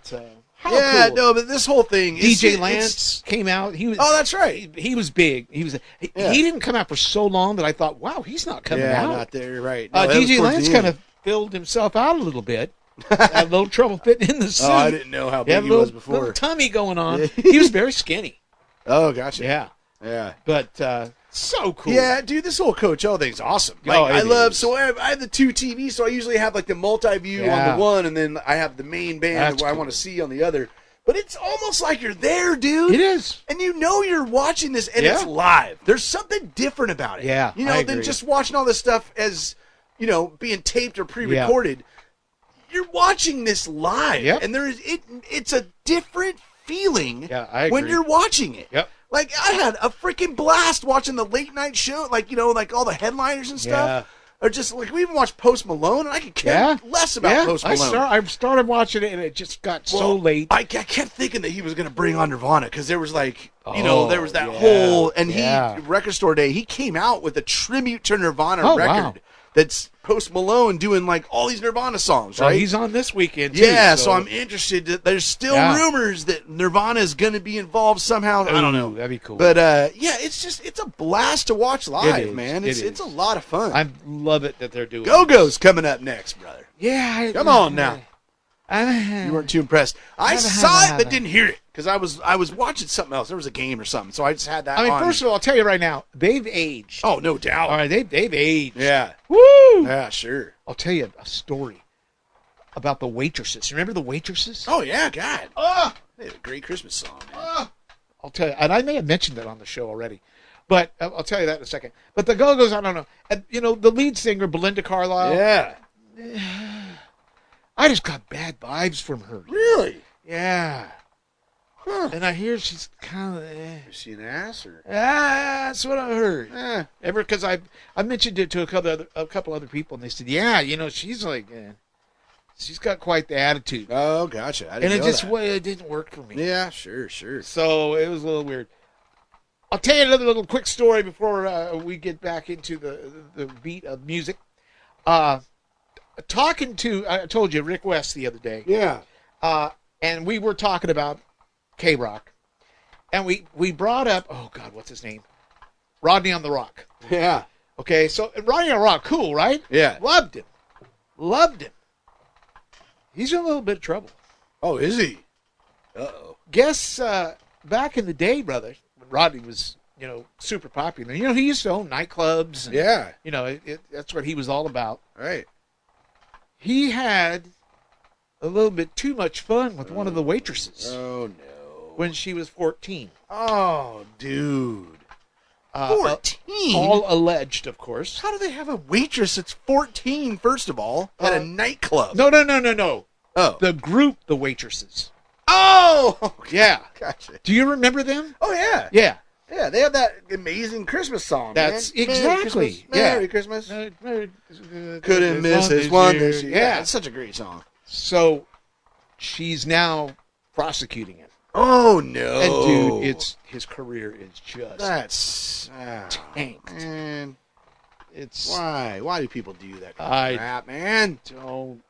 how Yeah, cool. no, but this whole thing. DJ it's- Lance came out. He was. Oh, that's right. He was big. He was. He Yeah. didn't come out for so long that I thought, wow, he's not coming Yeah, out. not there. Right. No, that was DJ towards Lance the kind end. of filled himself out a little bit. Had a little trouble fitting in the suit. Oh, I didn't know how He big had a he little, was before. little tummy going on. Yeah. He was very skinny. Oh, gotcha. Yeah, Yeah. but so cool. Yeah, dude, this whole Coach O thing's awesome. Like, Oh, I it love. is. So I have the two TVs, so I usually have like the multi-view Yeah. on the one, and then I have the main band That's where I cool. want to see on the other. But it's almost like you're there, dude. It is. And you know you're watching this, and Yeah. it's live. There's something different about it. Yeah, you know, I than agree. just watching all this stuff as being taped or pre-recorded. You're watching this live, Yep. and it's a different feeling Yeah, I when agree. you're watching it. Yep. Like I had a freaking blast watching the late night show, like like all the headliners and stuff. Or just like we even watched Post Malone, and I could care less about Post Malone. I started watching it, and it just got so late. I kept thinking that he was going to bring on Nirvana because there was like, Oh, there was that yeah, whole, and yeah. he, Record Store Day, he came out with a tribute to Nirvana Oh, record wow. that's Post Malone doing like all these Nirvana songs, Well, right? he's on this weekend, too. Yeah, so I'm interested. There's still Yeah. rumors that Nirvana is going to be involved somehow. I don't know. Ooh, that'd be cool. But it's a blast to watch live, is, man. it It's a is. lot of fun. I love it that they're doing Go-Go's coming up next, brother. Yeah. Come on now. You You weren't too impressed. I Have a- saw have it a- but didn't hear it because I was watching something else. There was a game or something, so I just had that. I mean, on. first of all, I'll tell you right now, they've aged. oh no doubt. All right, they've aged. Yeah, Woo! yeah, sure. I'll tell you a story about the waitresses. Remember the waitresses? Oh yeah, God. Ah! They had a great Christmas song, man. I'll tell you, and I may have mentioned that on the show already, but I'll tell you that in a second. But the Go-Go's, I don't know. And, the lead singer, Belinda Carlisle, Yeah, I just got bad vibes from her. really. Yeah. Huh. And I hear she's kind of, Is she an ass or? that's what I heard. Eh. Ever because I mentioned it to a couple other people, and they said, yeah, she's like, she's got quite the attitude, Oh, gotcha. I and didn't it know just that. it didn't work for me. Yeah, sure. So it was a little weird. I'll tell you another little quick story before we get back into the beat of music. Talking to, I told you, Rick West the other day. Yeah. And we were talking about K-Rock. And we brought up, oh, God, what's his name? Rodney on the Rock. Yeah. Okay, so Rodney on the Rock, cool, right? Yeah. Loved him. He's in a little bit of trouble. Oh, is he? Uh-oh. Guess back in the day, brother, when Rodney was, super popular, he used to own nightclubs. And, Yeah. that's what he was all about. Right. He had a little bit too much fun with one of the waitresses Oh, no. when she was 14. Oh, dude. Uh, 14? all alleged, of course. How do they have a waitress that's 14, first of all, at a nightclub? No. Oh. The group, the waitresses. Oh! Yeah. Gotcha. Do you remember them? Oh, yeah. Yeah. Yeah, they have that amazing Christmas song. That's man. exactly. Merry Christmas. Yeah. Couldn't miss his one this year. Yeah. It's such a great song. So she's now prosecuting him. Oh no! And dude, his career is just that's tanked. Man, It's why? Why do people do that I crap, man? don't.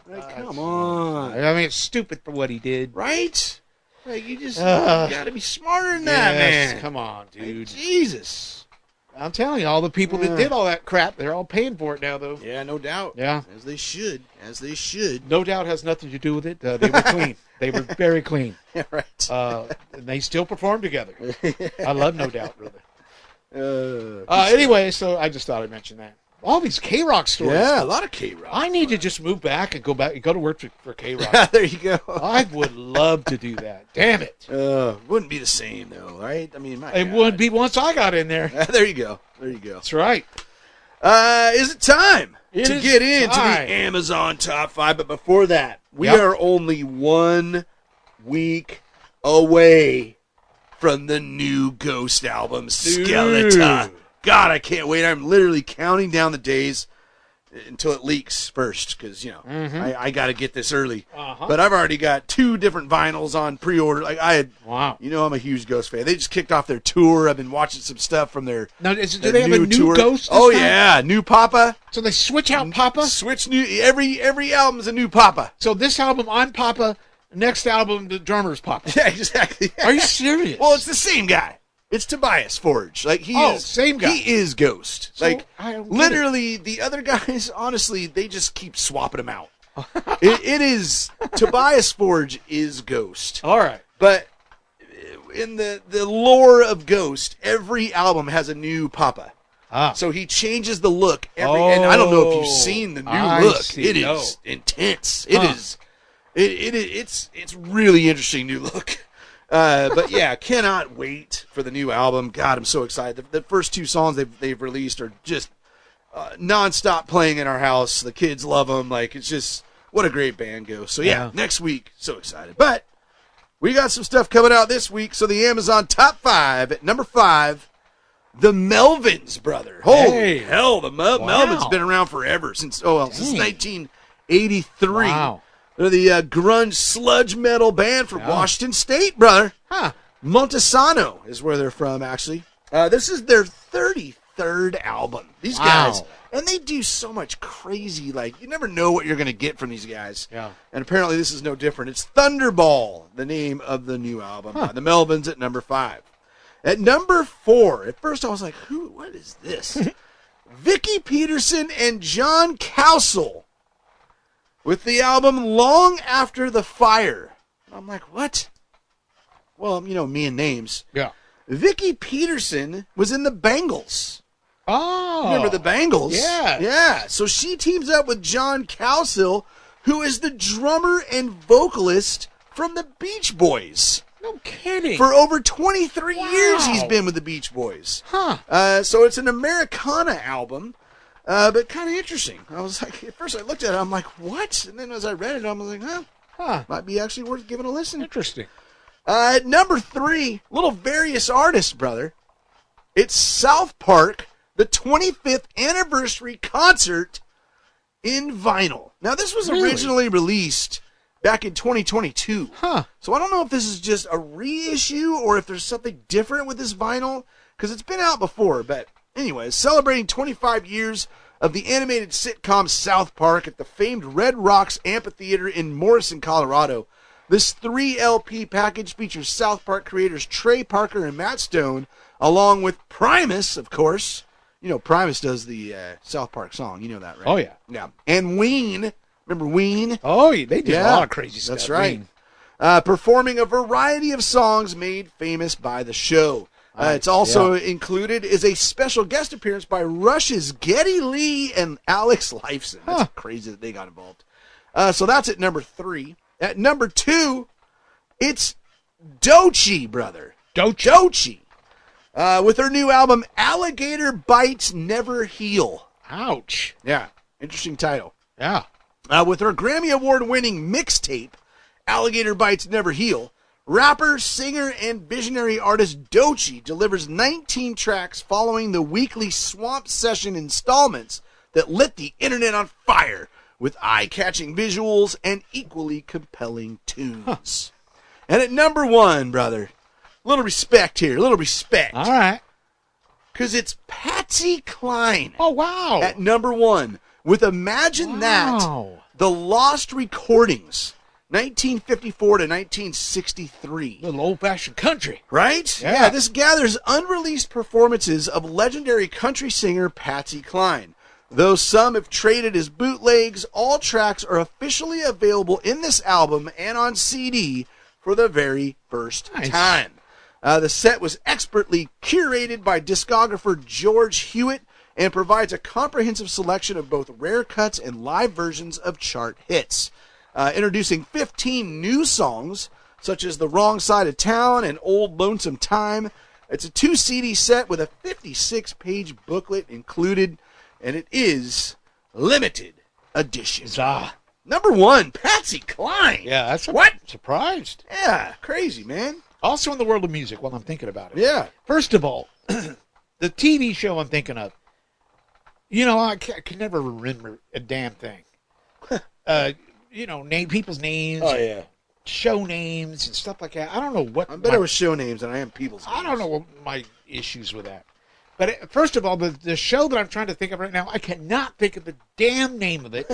Like, come on, I mean, it's stupid for what he did. right? Like, you gotta be smarter than that, Yes, man. come on, Like, dude. Jesus. I'm telling you, all the people that did all that crap, they're all paying for it now, though. Yeah, no doubt. Yeah. As they should. As they should. No doubt has nothing to do with it. They were clean. They were very clean. Yeah, right. And they still perform together. I love No Doubt, brother. Uh, Anyway, so I just thought I'd mention that. All these K-Rock stories. yeah, a lot of K-Rock. I need to just move back and go to work for K-Rock. There you go. I would love to do that. Damn it. Wouldn't be the same though, right? I mean, my It God. would be once I got in there. There you go. There you go. That's right. Is it time It to is get into time. the Amazon Top 5? But before that, we Yep. are only 1 week away from the new Ghost album, Skeleton. God, I can't wait. I'm literally counting down the days until it leaks first because, I got to get this early. Uh-huh. But I've already got 2 different vinyls on pre-order. Like Wow. I'm a huge Ghost fan. They just kicked off their tour. I've been watching some stuff from their Now, do they have a new tour. Ghost? Oh this time? yeah, new Papa. So they switch out Papa? Switch new. Every album's a new Papa. So this album, I'm Papa. Next album, the drummer's Papa. Yeah, exactly. Are you serious? Well, it's the same guy. It's Tobias Forge. Like same guy. He is Ghost. So, like I don't get literally, the other guys, honestly, they just keep swapping them out. it is Tobias Forge is Ghost, All right. but in the lore of Ghost, every album has a new Papa. Ah. So he changes the look and I don't know if you've Oh, seen the new I look. see. It is No. intense. Huh. It's really interesting new look. But yeah, cannot wait for the new album. God, I'm so excited. The first 2 songs they've released are just nonstop playing in our house. The kids love them. Like, it's just what a great band goes. So yeah, Yeah. next week, so excited. But we got some stuff coming out this week. So the Amazon Top 5 at number 5. The Melvins, brother. Holy Hey. hell, the Wow. Melvins been around forever since since Dang. 1983. Wow. They're the grunge sludge metal band from Yeah. Washington State, brother. Huh. Montesano is where they're from, actually. This is their 33rd album. These guys, Wow. and they do so much crazy. Like, you never know what you're going to get from these guys. Yeah. And apparently, this is no different. It's Thunderball, the name of the new album. Huh. The Melvins at number 5. At number 4, at first I was like, what is this? Vicky Peterson and John Cowsill with the album Long After the Fire. I'm like, what? Well, me and names. Yeah. Vicky Peterson was in the Bangles. Oh. Remember the Bangles? Yeah. Yeah. So she teams up with John Cowsill, who is the drummer and vocalist from the Beach Boys. No kidding. For over 23 Wow. years, he's been with the Beach Boys. Huh. So it's an Americana album, but kind of interesting. I was like, at first I looked at it, I'm like, what? And then as I read it, I was like, Huh. might be actually worth giving a listen. Interesting. At number 3, little various artists, brother. It's South Park, the 25th anniversary concert in vinyl. Now, this was Really? originally released back in 2022. Huh. So I don't know if this is just a reissue or if there's something different with this vinyl, because it's been out before. But anyways, celebrating 25 years of the animated sitcom South Park at the famed Red Rocks Amphitheater in Morrison, Colorado. This 3 LP package features South Park creators Trey Parker and Matt Stone, along with Primus, of course. Primus does the South Park song. You know that, right? Oh, yeah. Yeah. And Ween. Remember Ween? Oh, yeah, they did a Yeah, lot of crazy stuff. that's right. Ween. Performing a variety of songs made famous by the show. It's also included is a special guest appearance by Rush's Geddy Lee and Alex Lifeson. That's Huh. crazy that they got involved. So that's at number 3. At number 2, it's Doechii, brother. Doechii. With her new album, Alligator Bites Never Heal. Ouch. Yeah, interesting title. Yeah. With her Grammy Award-winning mixtape, Alligator Bites Never Heal, Rapper, singer, and visionary artist Doechii delivers 19 tracks following the weekly Swamp Session installments that lit the internet on fire with eye-catching visuals and equally compelling tunes. And at number 1, brother, little respect here, little respect. All right. Because it's Patsy Cline Oh, wow. at number 1 with Imagine That, Wow. The Lost Recordings, 1954 to 1963. Little old-fashioned country. Right? Yeah. This gathers unreleased performances of legendary country singer Patsy Cline. Though some have traded as bootlegs, all tracks are officially available in this album and on CD for the very first Nice. time. The set was expertly curated by discographer George Hewitt and provides a comprehensive selection of both rare cuts and live versions of chart hits. Introducing 15 new songs, such as The Wrong Side of Town and Old Lonesome Time. It's a 2 CD set with a 56-page booklet included, and it is limited edition. Ah. Number 1, Patsy Cline. Yeah, that's What? Surprised. Yeah, crazy, man. Also in the world of music, while I'm thinking about it. Yeah. First of all, the TV show I'm thinking of, I can never remember a damn thing. Name people's names, yeah. show names, and stuff like that. I don't know what. I'm better with show names than I am people's names. I don't know what my issues with that. But first of all, the show that I'm trying to think of right now, I cannot think of the damn name of it,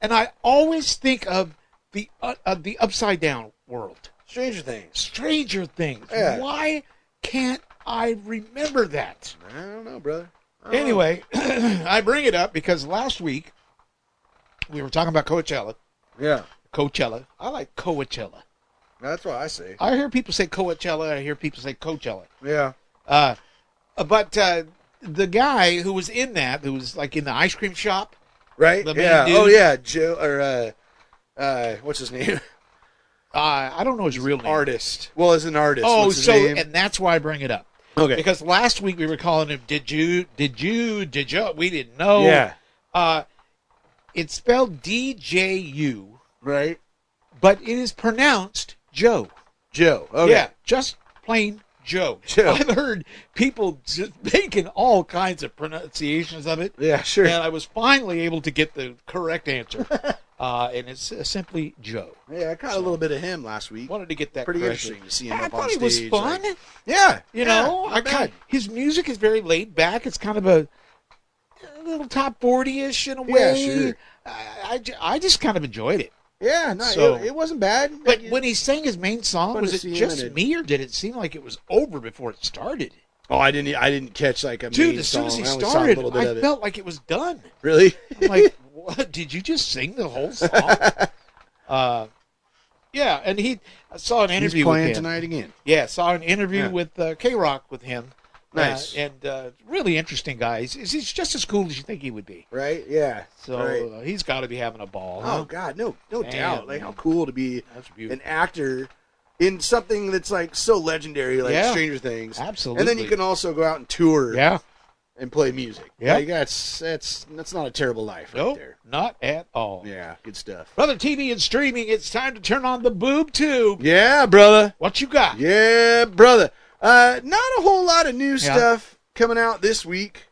and I always think of the Upside Down world, Stranger Things. Stranger Things. Yeah. Why can't I remember that? I don't know, brother. I don't know. Anyway, I bring it up because last week we were talking about Coachella. Yeah. Coachella. I like Coachella. That's what I say. I hear people say Coachella. I hear people say Coachella. Yeah. But the guy who was in that, who was like in the ice cream shop, Right? The main Yeah. dude. Oh, yeah. Joe, or, what's his name? I don't know his real name. Artist. Well, as an artist. Oh, what's his so name? and that's why I bring it up. Okay. Because last week we were calling him Did you? We didn't know. Yeah. It's spelled DJU, Right? but it is pronounced Joe. Joe. Okay. Yeah, just plain Joe. Joe. I've heard people just making all kinds of pronunciations of it, Yeah, sure. and I was finally able to get the correct answer. And it's simply Joe. Yeah, I caught a little bit of him last week. Wanted to get that Pretty corrected. interesting to see him I up on thought it was stage, fun. like- Yeah. You know, not bad. his music is very laid back. It's kind of a little top 40-ish in a Yeah, way. sure. I just kind of enjoyed it. Yeah, no, So- it wasn't bad. But when he sang his main song, Fun was to it see him just in it. me, or did it seem like it was over before it started? I didn't catch like a Dude, main as soon as he song. I only saw a started, little bit I of it. felt like it was done. Really? I'm like, what? Did you just sing the whole song? Yeah, and I saw an He's interview playing with him. tonight again. Yeah, saw an interview Yeah. with K-Rock with him. Nice. And really interesting guy. He's just as cool as you think he would be. Right? Yeah. So Right. he's got to be having a ball. Oh Huh? God, no Damn, doubt. Like man. how cool to be That's beautiful. an actor in something that's like so legendary, like Yeah. Stranger Things. Absolutely. And then you can also go out and tour Yeah. and play music. Yeah. Like, that's not a terrible life right Nope, there. not at all. Yeah, good stuff. Brother TV and streaming, it's time to turn on the boob tube. Yeah, brother. What you got? Yeah, brother. Not a whole lot of new Yeah. stuff coming out this week.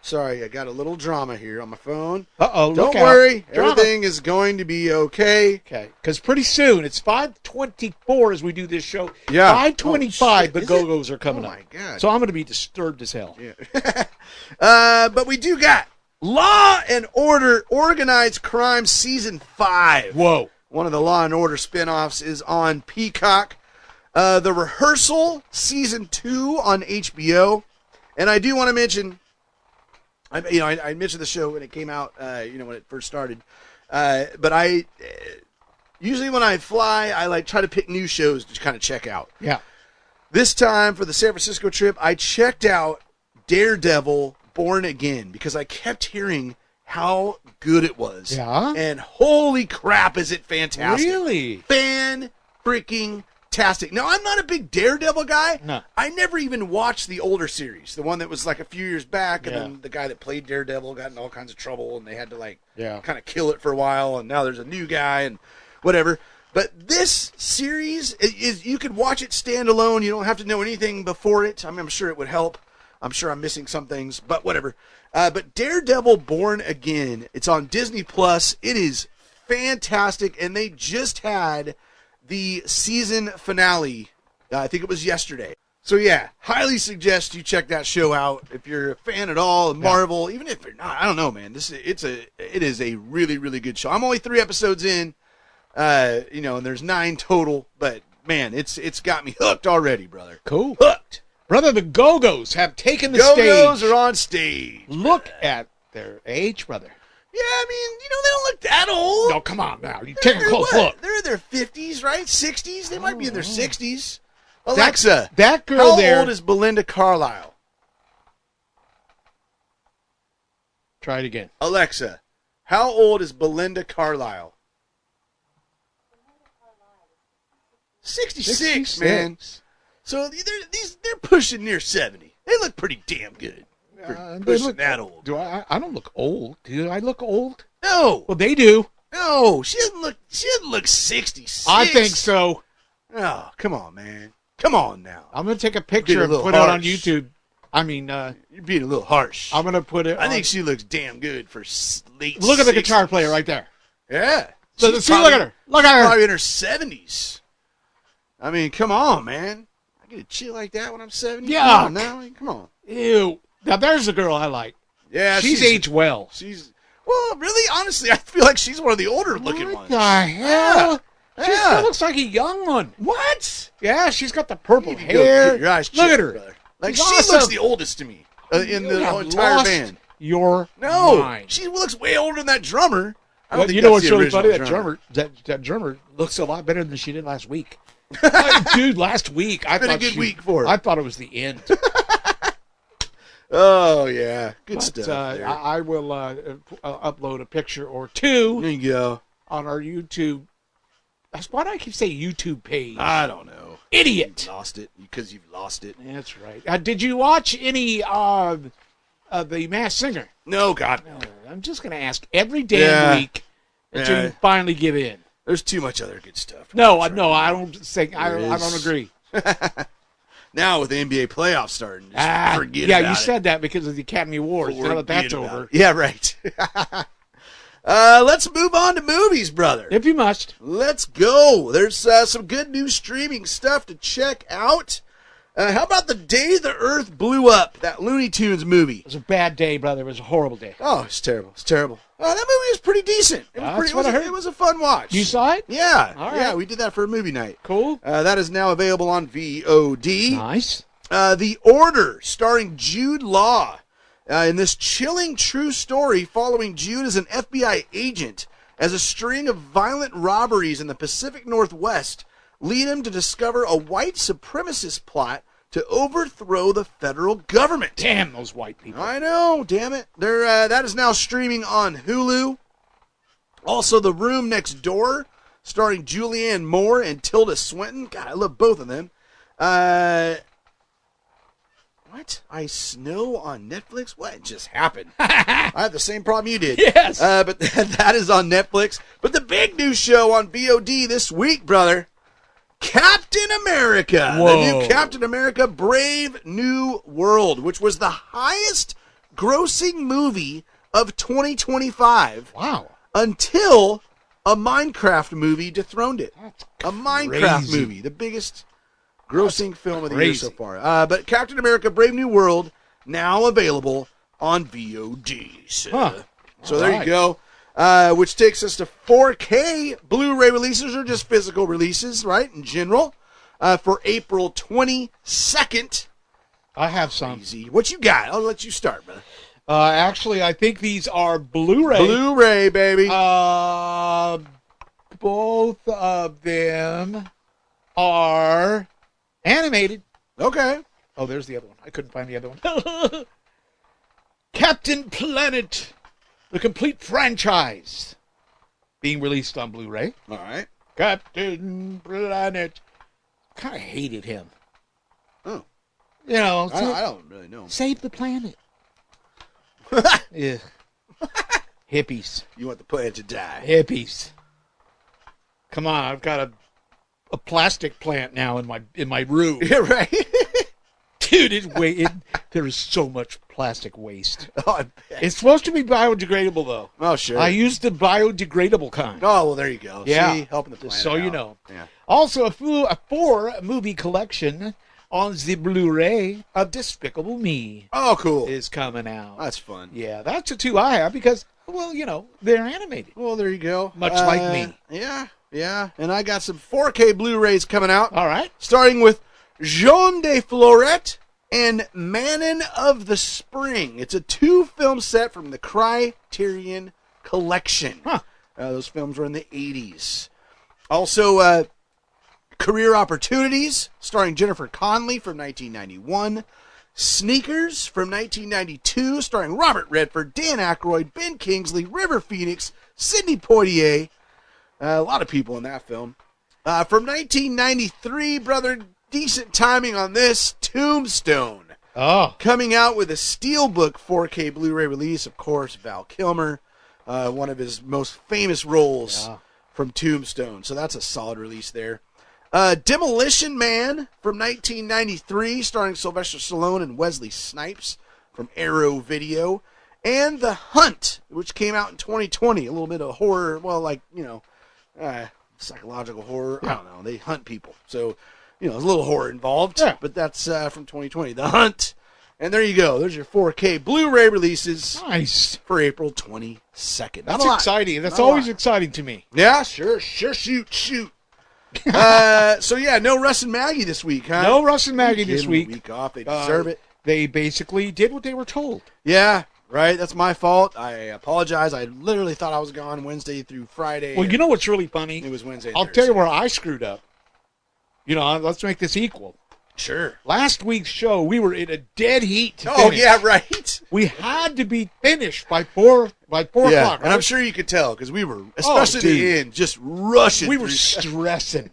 Sorry, I got a little drama here on my phone. Uh-oh, Don't look out. worry, Drama. everything is going to be okay. Okay, because pretty soon, it's 5:24 as we do this show. Yeah. 5:25, Oh, shit. the Is Go-Go's are coming Oh up. my God. So I'm going to be disturbed as hell. Yeah. But we do got Law and Order Organized Crime Season 5. Whoa. One of the Law and Order spinoffs is on Peacock. The Rehearsal Season 2 on HBO. And I do want to mention, I mentioned the show when it came out, when it first started. But I usually when I fly, I like try to pick new shows to kind of check out. Yeah. This time for the San Francisco trip, I checked out Daredevil Born Again because I kept hearing how good it was. Yeah? And holy crap, is it fantastic. Really? Fan-freaking-tastic. Now, I'm not a big Daredevil guy. No. I never even watched the older series, the one that was like a few years back, and Yeah. then the guy that played Daredevil got in all kinds of trouble, and they had to Yeah. kind of kill it for a while, and now there's a new guy, and whatever. But this series is you could watch it standalone. You don't have to know anything before it. I mean, I'm sure it would help. I'm sure I'm missing some things, but whatever. But Daredevil Born Again, it's on Disney Plus. It is fantastic, and they just had the season finale. I think it was yesterday. So yeah, highly suggest you check that show out if you're a fan at all of Marvel. Even if you're not, I don't know, man. It is a really, really good show. I'm only 3 episodes in, and there's 9 total. But man, it's got me hooked already, brother. Cool. Hooked. Brother, the Go-Go's have taken the Go-Go's stage. are on stage. Look at their age, brother. Yeah, I mean, they don't look that old. No, come on now. You take a close look. They're in their 50s, right? 60s? They might be in their 60s. Alexa, that girl how there. old is Belinda Carlisle? Try it again. Alexa, how old is Belinda Carlisle? 66, man. So they're pushing near 70. They look pretty damn good. For pushing that old. Do I don't look old. Do I look old? No. Well, they do. No, she doesn't look 66. I think so. Oh, come on, man. Come on now. I'm going to take a picture and put it on YouTube. I mean, you're being a little harsh. I'm going to put it I think she looks damn good for late. Look at the 60s. guitar player right there. Yeah. So, She's see, look at her. Look at her. Probably in her 70s. I mean, come on, man. I get a chill like that when I'm 70. Yeah. Come on now. Come on. Ew. Now, there's a girl I like. Yeah, she's aged well. Well, really, honestly, I feel like she's one of the older looking What ones. the hell? Yeah. She still looks like a young one. What? Yeah, she's got the purple You need to hair. go get your eyes Look checked, at her. brother. Like, She's she awesome. looks the oldest to me in You the have entire lost band. your No, mind. she looks way older than that drummer. I don't Well, think you know that's what's the really original funny? That drummer looks a lot better than she did last week. Dude, last week I Been thought a good week for her. I thought it was the end. Oh yeah, good But, stuff. there. I will upload a picture or two There you go. on our YouTube. Why do I keep saying YouTube page? I don't know. Idiot. You lost it because you've lost it. That's right. Did you watch any of The Masked Singer? No, God. No, I'm just going to ask every damn week until Yeah. you finally give in. There's too much other good stuff. No, I don't say. I There don't is. agree. Now with the NBA playoffs starting, just forget yeah, about you it. said that because of the Academy Awards. Now that that's Forget about over, it. Yeah, right. Let's move on to movies, brother. if you must. Let's go. There's some good new streaming stuff to check out. How about The Day the Earth Blew Up, that Looney Tunes movie? It was a bad day, brother. It was a horrible day. Oh, it's terrible. It's terrible. That movie was pretty decent. That's what I heard. It was a fun watch. You saw it? Yeah. All Yeah, right. we did that for a movie night. Cool. That is now available on VOD. Nice. The Order, starring Jude Law. In this chilling true story following Jude as an FBI agent as a string of violent robberies in the Pacific Northwest lead him to discover a white supremacist plot to overthrow the federal government. Damn those white people. I know, damn it. That is now streaming on Hulu. Also, The Room Next Door, starring Julianne Moore and Tilda Swinton. God, I love both of them. What? I Snow on Netflix? What just happened? I have the same problem you did. Yes. But that is on Netflix. But the big new show on VOD this week, brother, Captain America. Whoa. The new Captain America Brave New World, which was the highest grossing movie of 2025 Wow. until a Minecraft movie dethroned it. That's A Minecraft crazy. movie, the biggest grossing film of the year crazy. so far. But Captain America Brave New World, now available on VOD. So there you right. go. Which takes us to 4K Blu-ray releases, or just physical releases, right, in general, for April 22nd. I have some. Easy. What you got? I'll let you start, brother. Actually, I think these are Blu-ray. Blu-ray, baby. Both of them are animated. Okay. Oh, there's the other one. I couldn't find the other one. Captain Planet, the complete franchise, being released on Blu-ray. All right. Captain Planet. Kind of hated him. Oh. You know, I don't really know. save the planet. Yeah. Hippies. You want the planet to die. Hippies. Come on, I've got a plastic plant now in my room. Yeah, right. Dude, there is so much plastic waste. Oh, I bet. It's supposed to be biodegradable, though. Oh, sure. I use the biodegradable kind. Oh, well, there you go. Yeah. See, helping the planet Just so you out. know. Yeah. Also, a 4-movie collection on the Blu-ray of Despicable Me Oh, cool. is coming out. That's fun. Yeah, that's the two I have because, well, they're animated. Well, there you go. Much like me. Yeah, yeah. And I got some 4K Blu-rays coming out, All right. starting with Jean de Florette and Manon of the Spring. It's a 2-film set from the Criterion Collection. Huh. Those films were in the 80s. Also, Career Opportunities, starring Jennifer Connelly from 1991. Sneakers from 1992, starring Robert Redford, Dan Aykroyd, Ben Kingsley, River Phoenix, Sidney Poitier. A lot of people in that film. From 1993, brother, decent timing on this, Tombstone. Oh. Coming out with a Steelbook 4K Blu-ray release, of course, Val Kilmer, one of his most famous roles from Tombstone. So that's a solid release there. Demolition Man from 1993, starring Sylvester Stallone and Wesley Snipes from Arrow Video. And The Hunt, which came out in 2020. A little bit of horror, well, like, psychological horror. I don't know. They hunt people. So, there's a little horror involved. Yeah. But that's from 2020. The Hunt. And there you go. There's your 4K Blu-ray releases Nice. for April 22nd. That's Not a lot. exciting. That's Not a always lot. exciting to me. Yeah, sure. Shoot. So, yeah, no Russ and Maggie this week, huh? No Russ and Maggie Give this them a week. week off. They deserve it. They basically did what they were told. Yeah, right. That's my fault. I apologize. I literally thought I was gone Wednesday through Friday. Well, you know what's really funny? It was Wednesday and I'll tell you Thursday. where I screwed up. Let's make this equal. Sure. Last week's show, we were in a dead heat to Oh, finish. yeah, right. We had to be finished by 4 o'clock. And I'm right? sure you could tell because we were, especially dude. the end, just rushing. We were through- stressing.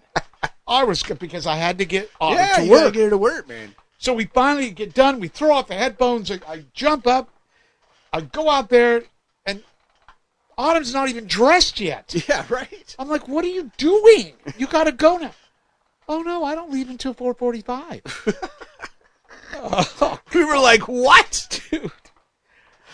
I was because I had to get yeah, to you gotta work. get her to work, man. So we finally get done. We throw off the headphones. I jump up. I go out there, and Autumn's not even dressed yet. Yeah, right. I'm like, what are you doing? You got to go now. Oh, no, I don't leave until 4:45. We were like, what? Dude.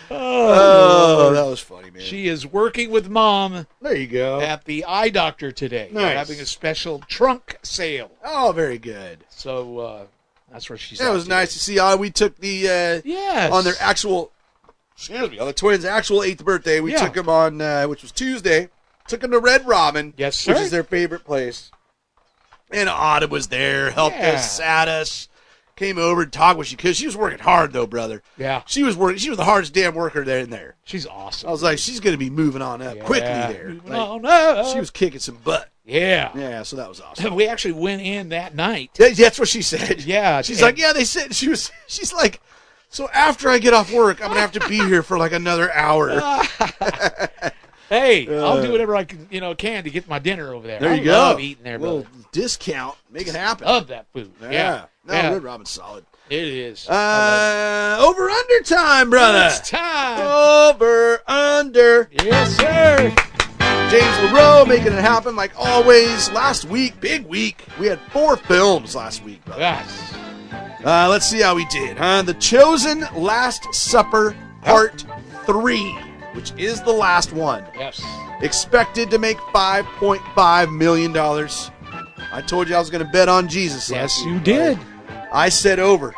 Oh, that was funny, man. She is working with Mom There you go. at the eye doctor today. They're Nice. having a special trunk sale. Oh, very good. So that's where she's That at was today. nice to see. We took the Yes. on their actual, on the twins' actual 8th birthday. We Yeah. took them on, which was Tuesday. Took them to Red Robin, Yes, which sir. is their favorite place. And Autumn was there, helped Yeah. us, sat us, came over and talked with you because she was working hard though, brother. Yeah. She was working. She was the hardest damn worker there in there. She's awesome. I was like, she's going to be moving on up quickly there. Moving Like, on up. she was kicking some butt. Yeah. Yeah, so that was awesome. We actually went in that night. That's what she said. Yeah. She's and- like, yeah, they said she's like, so after I get off work, I'm gonna have to be here for like another hour. Hey, I'll do whatever I can to get my dinner over there. There I you go. love eating there, little brother. discount, make it happen. Love that food. Yeah. No, Yeah. Red Robin's solid. It is. I Over under time, love brother. it. It's time. Over under. Yes, sir. James LaRoe making it happen like always. Last week, big week. We had 4 films last week, brother. Yes. Let's see how we did, huh? The Chosen Last Supper Part 3, which is the last one. Yes. Expected to make $5.5 million. I told you I was going to bet on Jesus. Yes, last you week, did. right? I said over.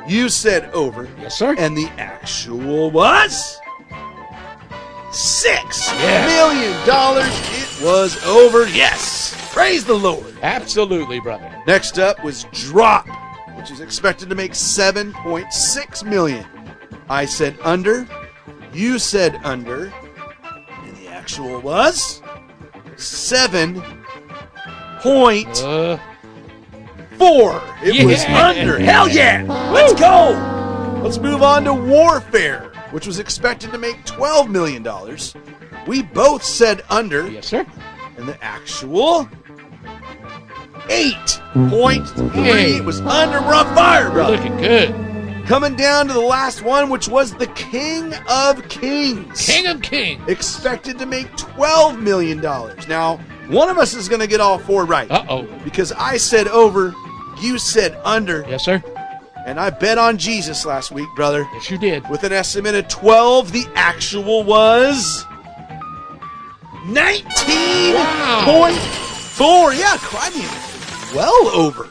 You said over. Yes, sir. And the actual was $6 Yeah. million. It was over. Yes. Praise the Lord. Absolutely, brother. Next up was Drop, which is expected to make $7.6 million. I said under. You said under. And the actual was 7.4. It was Yeah. under. Hell yeah. Let's go. Let's move on to Warfare, which was expected to make $12 million. We both said under. Yes, sir. And the actual 8.3. Hey. It was under. We're on fire, We're brother. looking good. Coming down to the last one, which was the King of Kings. King of Kings. Expected to make $12 million. Now, One of us is going to get all 4 right. Uh-oh. Because I said over, you said under, Yes, sir. and I bet on Jesus last week, brother. Yes, you did. With an estimate of 12, the actual was 19.4. Yeah, I mean, well over.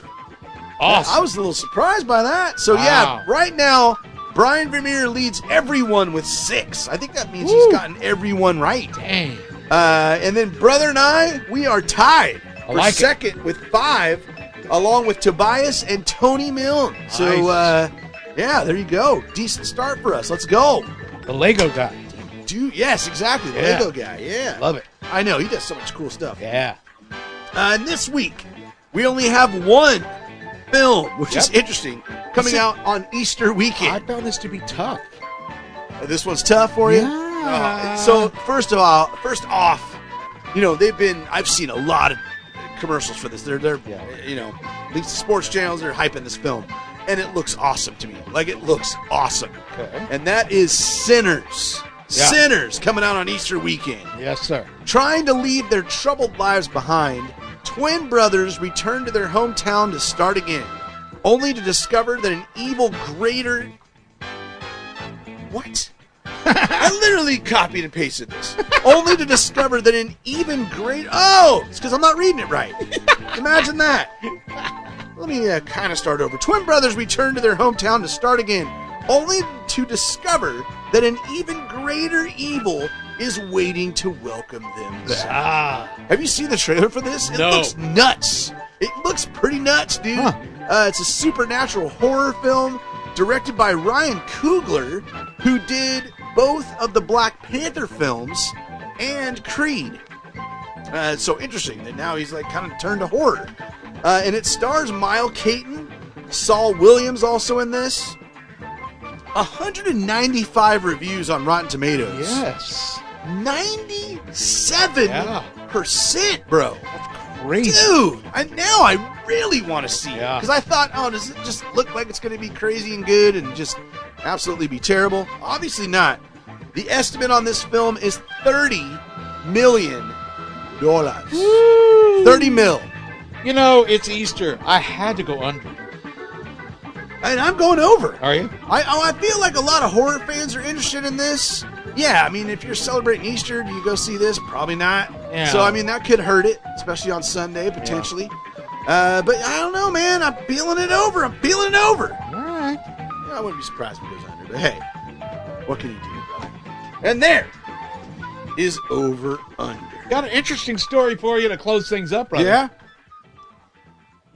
Awesome. I was a little surprised by that. So, Wow. yeah, right now, Brian Vermeer leads everyone with 6. I think that means Woo. he's gotten everyone right. Dang. And then brother and I, we are tied for like it. second with 5, along with Tobias and Tony Milne. So, Nice. yeah, there you go. Decent start for us. Let's go. The Lego guy. Yes, exactly. The Yeah. Lego guy. Yeah. Love it. I know. He does so much cool stuff. Yeah. And this week, we only have one film, which is Yep. interesting, coming out on Easter I weekend. found this to be tough. This one's tough for you? Yeah. So, first off, you know, I've seen a lot of commercials for this. They're Yeah. you know, at least the sports channels are hyping this film. And it looks awesome to me. Like, it looks awesome. Okay. And that is Sinners. Yeah. Sinners coming out on Easter weekend. Yes, sir. Trying to leave their troubled lives behind, twin brothers return to their hometown to start again, only to discover that an evil greater... What? I literally copied and pasted this. Only to discover that an even greater... Oh! It's because I'm not reading it right. Imagine that. Let me kind of start over. Twin brothers return to their hometown to start again, only to discover that an even greater evil is waiting to welcome them back. Ah. Have you seen the trailer for this? It No. looks nuts. It looks pretty nuts, dude. Huh. It's a supernatural horror film directed by Ryan Coogler, who did both of the Black Panther films and Creed. So interesting that now he's like kind of turned to horror. And it stars Mile Caton, Saul Williams also in this. 195 reviews on Rotten Tomatoes. Yes. 97%, bro. That's crazy. Dude, now I really want to see it. Yeah. Because I thought, oh, does it just look like it's going to be crazy and good and just absolutely be terrible? Obviously not. The estimate on this film is $30 million. 30 mil. You know, it's Easter. I had to go under. And I'm going over. Are you? I feel like a lot of horror fans are interested in this. Yeah, I mean, if you're celebrating Easter, do you go see this? Probably not. Yeah. So, I mean, that could hurt it, especially on Sunday, potentially. But I don't know, man. I'm feeling it over. All right. I wouldn't be surprised if it goes under, but hey, what can you do, brother? And there is over under. Got an interesting story for you to close things up, brother. Yeah?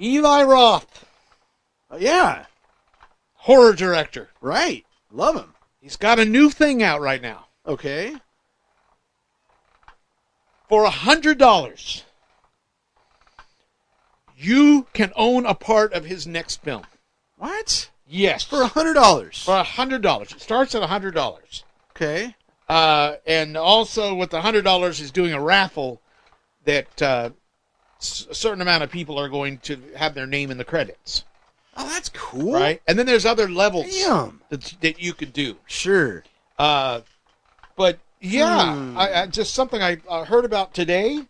Eli Roth, Yeah, horror director. right. Love him. He's got a new thing out right now. Okay. For $100, you can own a part of his next film. What? Yes. For $100. For $100. It starts at $100. Okay. And also with the $100 is doing a raffle that a certain amount of people are going to have their name in the credits. Oh, that's cool. Right? And then there's other levels Damn. that you could do. Sure. But yeah, I just something I heard about today,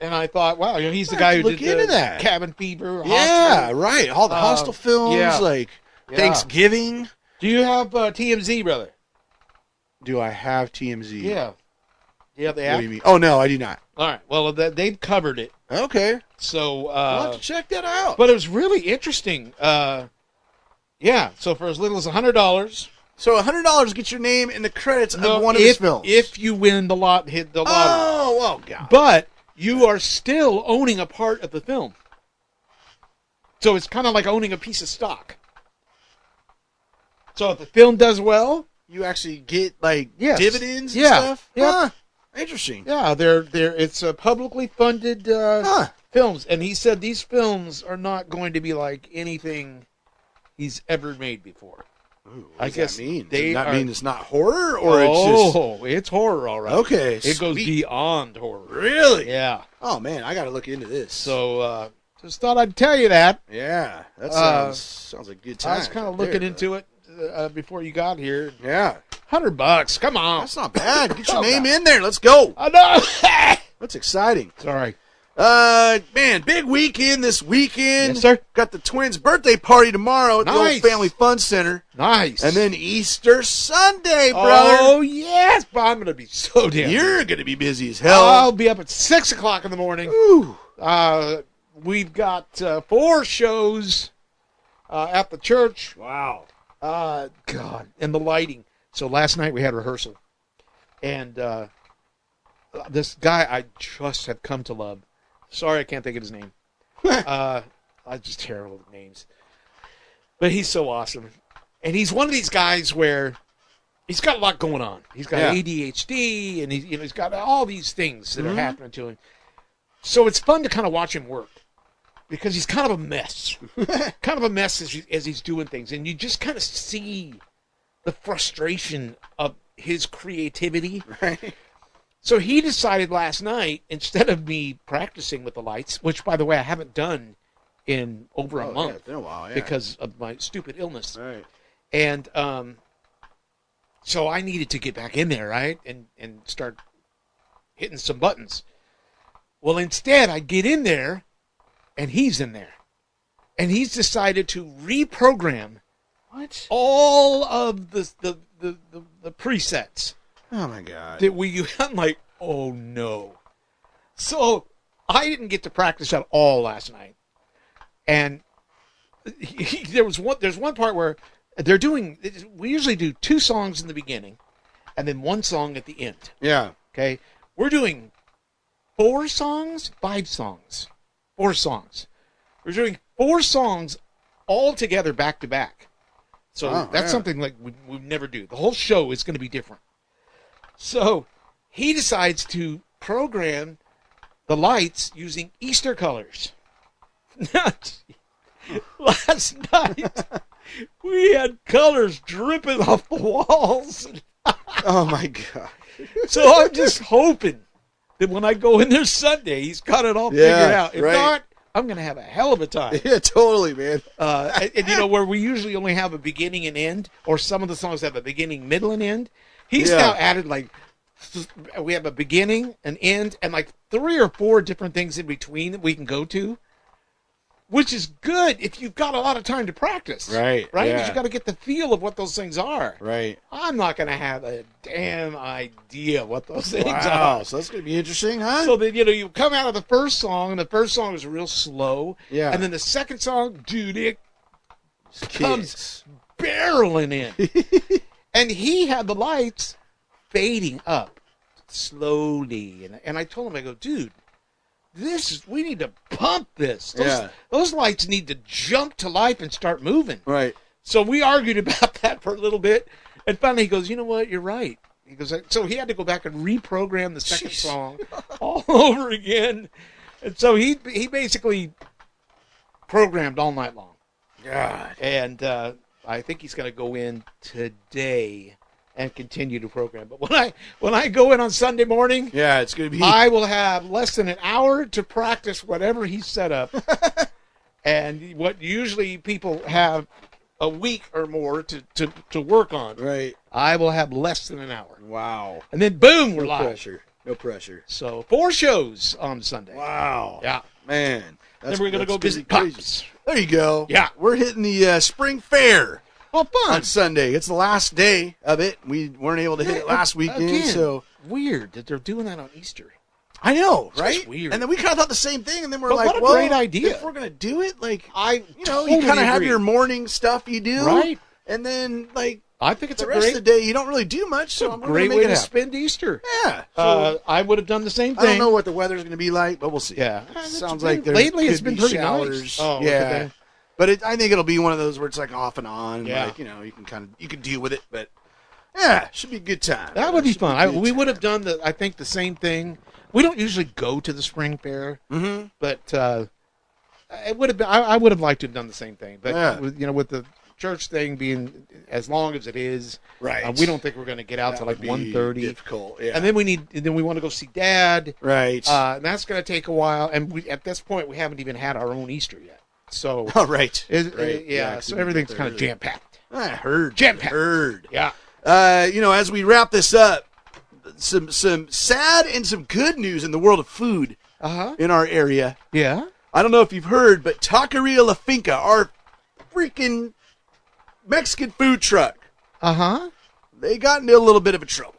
and I thought, wow, you know, he's the I guy have who to did look the into that. Cabin Fever. Yeah, Hostel. right. All the Hostel films, yeah. like Yeah. Thanksgiving. Do you have TMZ, brother? Do I have TMZ? Yeah. Yeah, they What have. do you mean? Oh, no, I do not. All right. Well, they've covered it. Okay. So, I'll have to check that out. but it was really interesting. Yeah. So for as little as $100, So $100 gets your name in the credits of one of his films. if you win hit the lottery. Oh, God. But you are still owning a part of the film. So it's kind of like owning a piece of stock. So if the film does well, You actually get, like, Yes. dividends and Yeah. stuff? Yep. Huh. Interesting. yeah, it's a publicly funded Huh. films. And he said these films are not going to be like anything he's ever made before. Ooh, what I does guess that mean? they Does that are- mean it's not horror, or it's just... It's horror, all right. Okay, It goes sweet. beyond horror. Really? Yeah. Oh, man, I got to look into this. So just thought I'd tell you that. Yeah, that Uh, sounds like a good time. I was kind of looking into it before you got here. Yeah, $100, come on. that's not bad. Get your Oh, name God. in there. Let's go. I know. That's exciting. Sorry. Man, big weekend this weekend. Yes, sir. Got the twins' birthday party tomorrow at the Nice. old Family Fun Center. Nice. And then Easter Sunday, brother. Oh, yes. But I'm going to be so damn You're going to be busy as hell. I'll be up at 6 o'clock in the morning. Ooh. We've got 4 shows at the church. Wow. God, and the lighting. So last night we had rehearsal. And this guy I just have come to love. Sorry, I can't think of his name. I'm just terrible with names. But he's so awesome. And he's one of these guys where he's got a lot going on. He's got ADHD, and he's got all these things that are happening to him. So it's fun to kind of watch him work because he's kind of a mess. Kind of a mess as he's doing things. And you just kind of see the frustration of his creativity. Right. So he decided last night, instead of me practicing with the lights, which, by the way, I haven't done in over a month it's been a while, because of my stupid illness. Right. And so I needed to get back in there, right, and start hitting some buttons. Well, instead, I get in there, and he's in there. And he's decided to reprogram all of the presets. Oh, my God. That I'm like, oh no. So I didn't get to practice at all last night. And there's one part where we usually do 2 songs in the beginning and then 1 song at the end. Yeah. Okay. We're doing 4 songs. We're doing 4 songs all together back to back. So that's something like we never do. The whole show is going to be different. So he decides to program the lights using Easter colors. Last night, we had colors dripping off the walls. Oh, my God. So I'm just hoping that when I go in there Sunday, he's got it all figured out. If not, I'm going to have a hell of a time. Yeah, totally, man. And where we usually only have a beginning and end, or some of the songs have a beginning, middle, and end, he's now added we have a beginning, an end, and 3 or 4 different things in between that we can go to, which is good if you've got a lot of time to practice. Right. Right? Yeah. Because you've got to get the feel of what those things are. Right. I'm not going to have a damn idea what those things Wow. are. So that's going to be interesting, huh? So that, you come out of the first song, and the first song is real slow. Yeah. And then the second song, dude, it comes Kids. barreling in. And he had the lights fading up slowly. And I told him, I go, dude, we need to pump this. Those lights need to jump to life and start moving. Right. So we argued about that for a little bit. And finally he goes, you know what? You're right. He goes, so he had to go back and reprogram the second song all over again. And so he basically programmed all night long. God. And I think he's going to go in today and continue to program. But when I go in on Sunday morning, Yeah, it's going to be. I will have less than an hour to practice whatever he's set up. And what usually people have a week or more to work on, Right. I will have less than an hour. Wow. And then boom, we're No live. pressure. No pressure. So 4 shows on Sunday. Wow. Yeah. Man. Then we're going to go visit crazy. Pops. There you go. Yeah. We're hitting the spring fair Oh, fun. on Sunday. It's the last day of it. We weren't able to hit it last weekend, Again, so weird that they're doing that on Easter. I know, It's right? just weird. And then we kind of thought the same thing, and then we're But like, what a well, great idea. if we're gonna do it, I you totally kind of have agree. your morning stuff you do, Right. And then I think it's the a rest great, of the day you don't really do much. So I'm great gonna way make to it happen. spend Easter. Yeah. So I would have done the same I thing. don't know what the weather's going to be like, but we'll see. Yeah. Sounds It's like been- there lately could it's been be pretty showers. nice. Oh, yeah. okay. But I think it'll be one of those where it's like off and on. Yeah. Like, you can deal with it. But yeah, should be a good time. That would be Should fun. a good We would time. have done I think the same thing. We don't usually go to the spring fair, but it would have been. I would have liked to have done the same thing. But Yeah. with the church thing being as long as it is, Right. we don't think we're going to get out That to would be 1:30. difficult. Yeah. And then we want to go see Dad. right. And that's going to take a while. And at this point, we haven't even had our own Easter yet. So oh, right. right. Yeah, 'cause so we everything's get kind of there jam packed. I heard. Jam-packed. Heard. Yeah. As we wrap this up, some sad and some good news in the world of food. in our area. Yeah. I don't know if you've heard, but Taqueria La Finca, our freaking Mexican food truck, they got into a little bit of a trouble.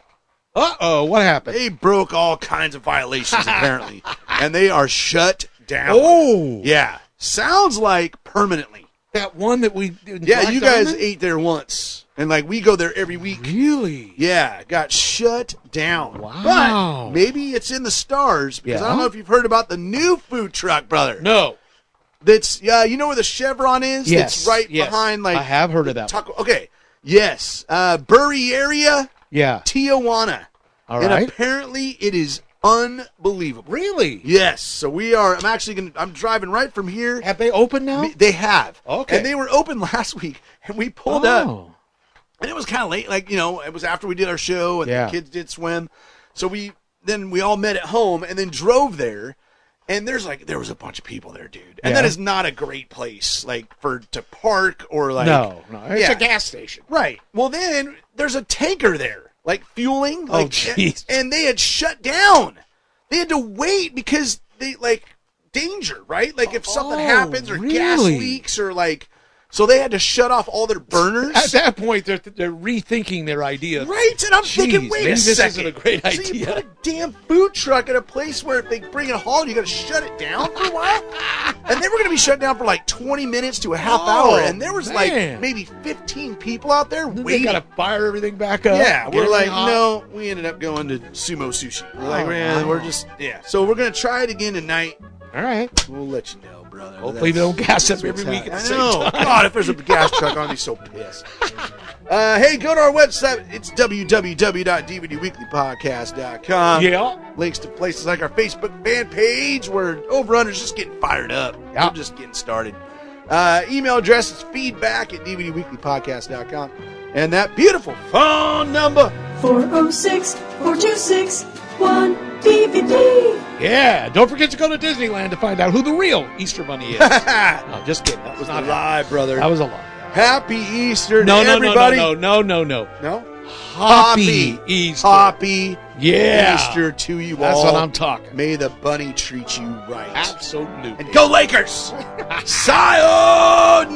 Uh-oh, what happened? They broke all kinds of violations, apparently, and they are shut down. Oh. Yeah. Sounds like permanently. That one that we... Yeah, you guys ate there once, and, like, we go there every week. Really? Yeah, got shut down. Wow. But maybe it's in the stars, because I Yeah? don't know if you've heard about the new food truck, brother. No. That's, you know where the Chevron is? Yes. It's right yes. behind, like... I have heard of that one. Taco. Okay. Yes. Burry area, Yeah. Tijuana. All and right. apparently it is unbelievable. Really? Yes. So I'm driving right from here. Have they opened now? They have. Okay. And they were open last week, and we pulled up. Oh. And it was kind of late. Like, it was after we did our show, and Yeah. the kids did swim. So we all met at home and then drove there. And there was a bunch of people there, dude. And Yeah. that is not a great place, like, to park or, like. No. It's Yeah. a gas station. Right. Well, then there's a tanker there, like fueling. Oh, Like, jeez. and they had shut down. They had to wait because they, like, danger, right? Like, if something happens or gas really? leaks or, like, so they had to shut off all their burners. At that point, they're rethinking their idea. Right, and I'm thinking, Jeez, wait maybe a this second. isn't a great So you idea. put a damn food truck at a place where if they bring it home, you got to shut it down for a while? And they were going to be shut down for like 20 minutes to a half Oh, hour, and there was like man. maybe 15 people out there Then waiting. they got to fire everything back up. Yeah, get we're like, everything hot. no, we ended up going to Sumo Sushi. We're like, Oh, man, wow. we're just, So we're going to try it again tonight. All right. We'll let you know, brother. Hopefully they don't gas up every what's week at the happening. same I know. time. God, if there's a gas truck, I'd be so pissed. Hey, go to our website. It's www.dvdweeklypodcast.com. Yeah. Links to places like our Facebook fan page where Overunder's just getting fired up. Yeah. We're just getting started. Email address is feedback@dvdweeklypodcast.com. And that beautiful phone number. 406-426-1DVD. Yeah. Don't forget to go to Disneyland to find out who the real Easter Bunny is. No, just kidding. That was not a lie, brother. That was a lie. Happy Easter to No, everybody. no. No? Happy Easter. Happy Yeah. Easter to you That's all. what I'm talking. May the bunny treat you right. Absolutely. And go Lakers! Sayonara!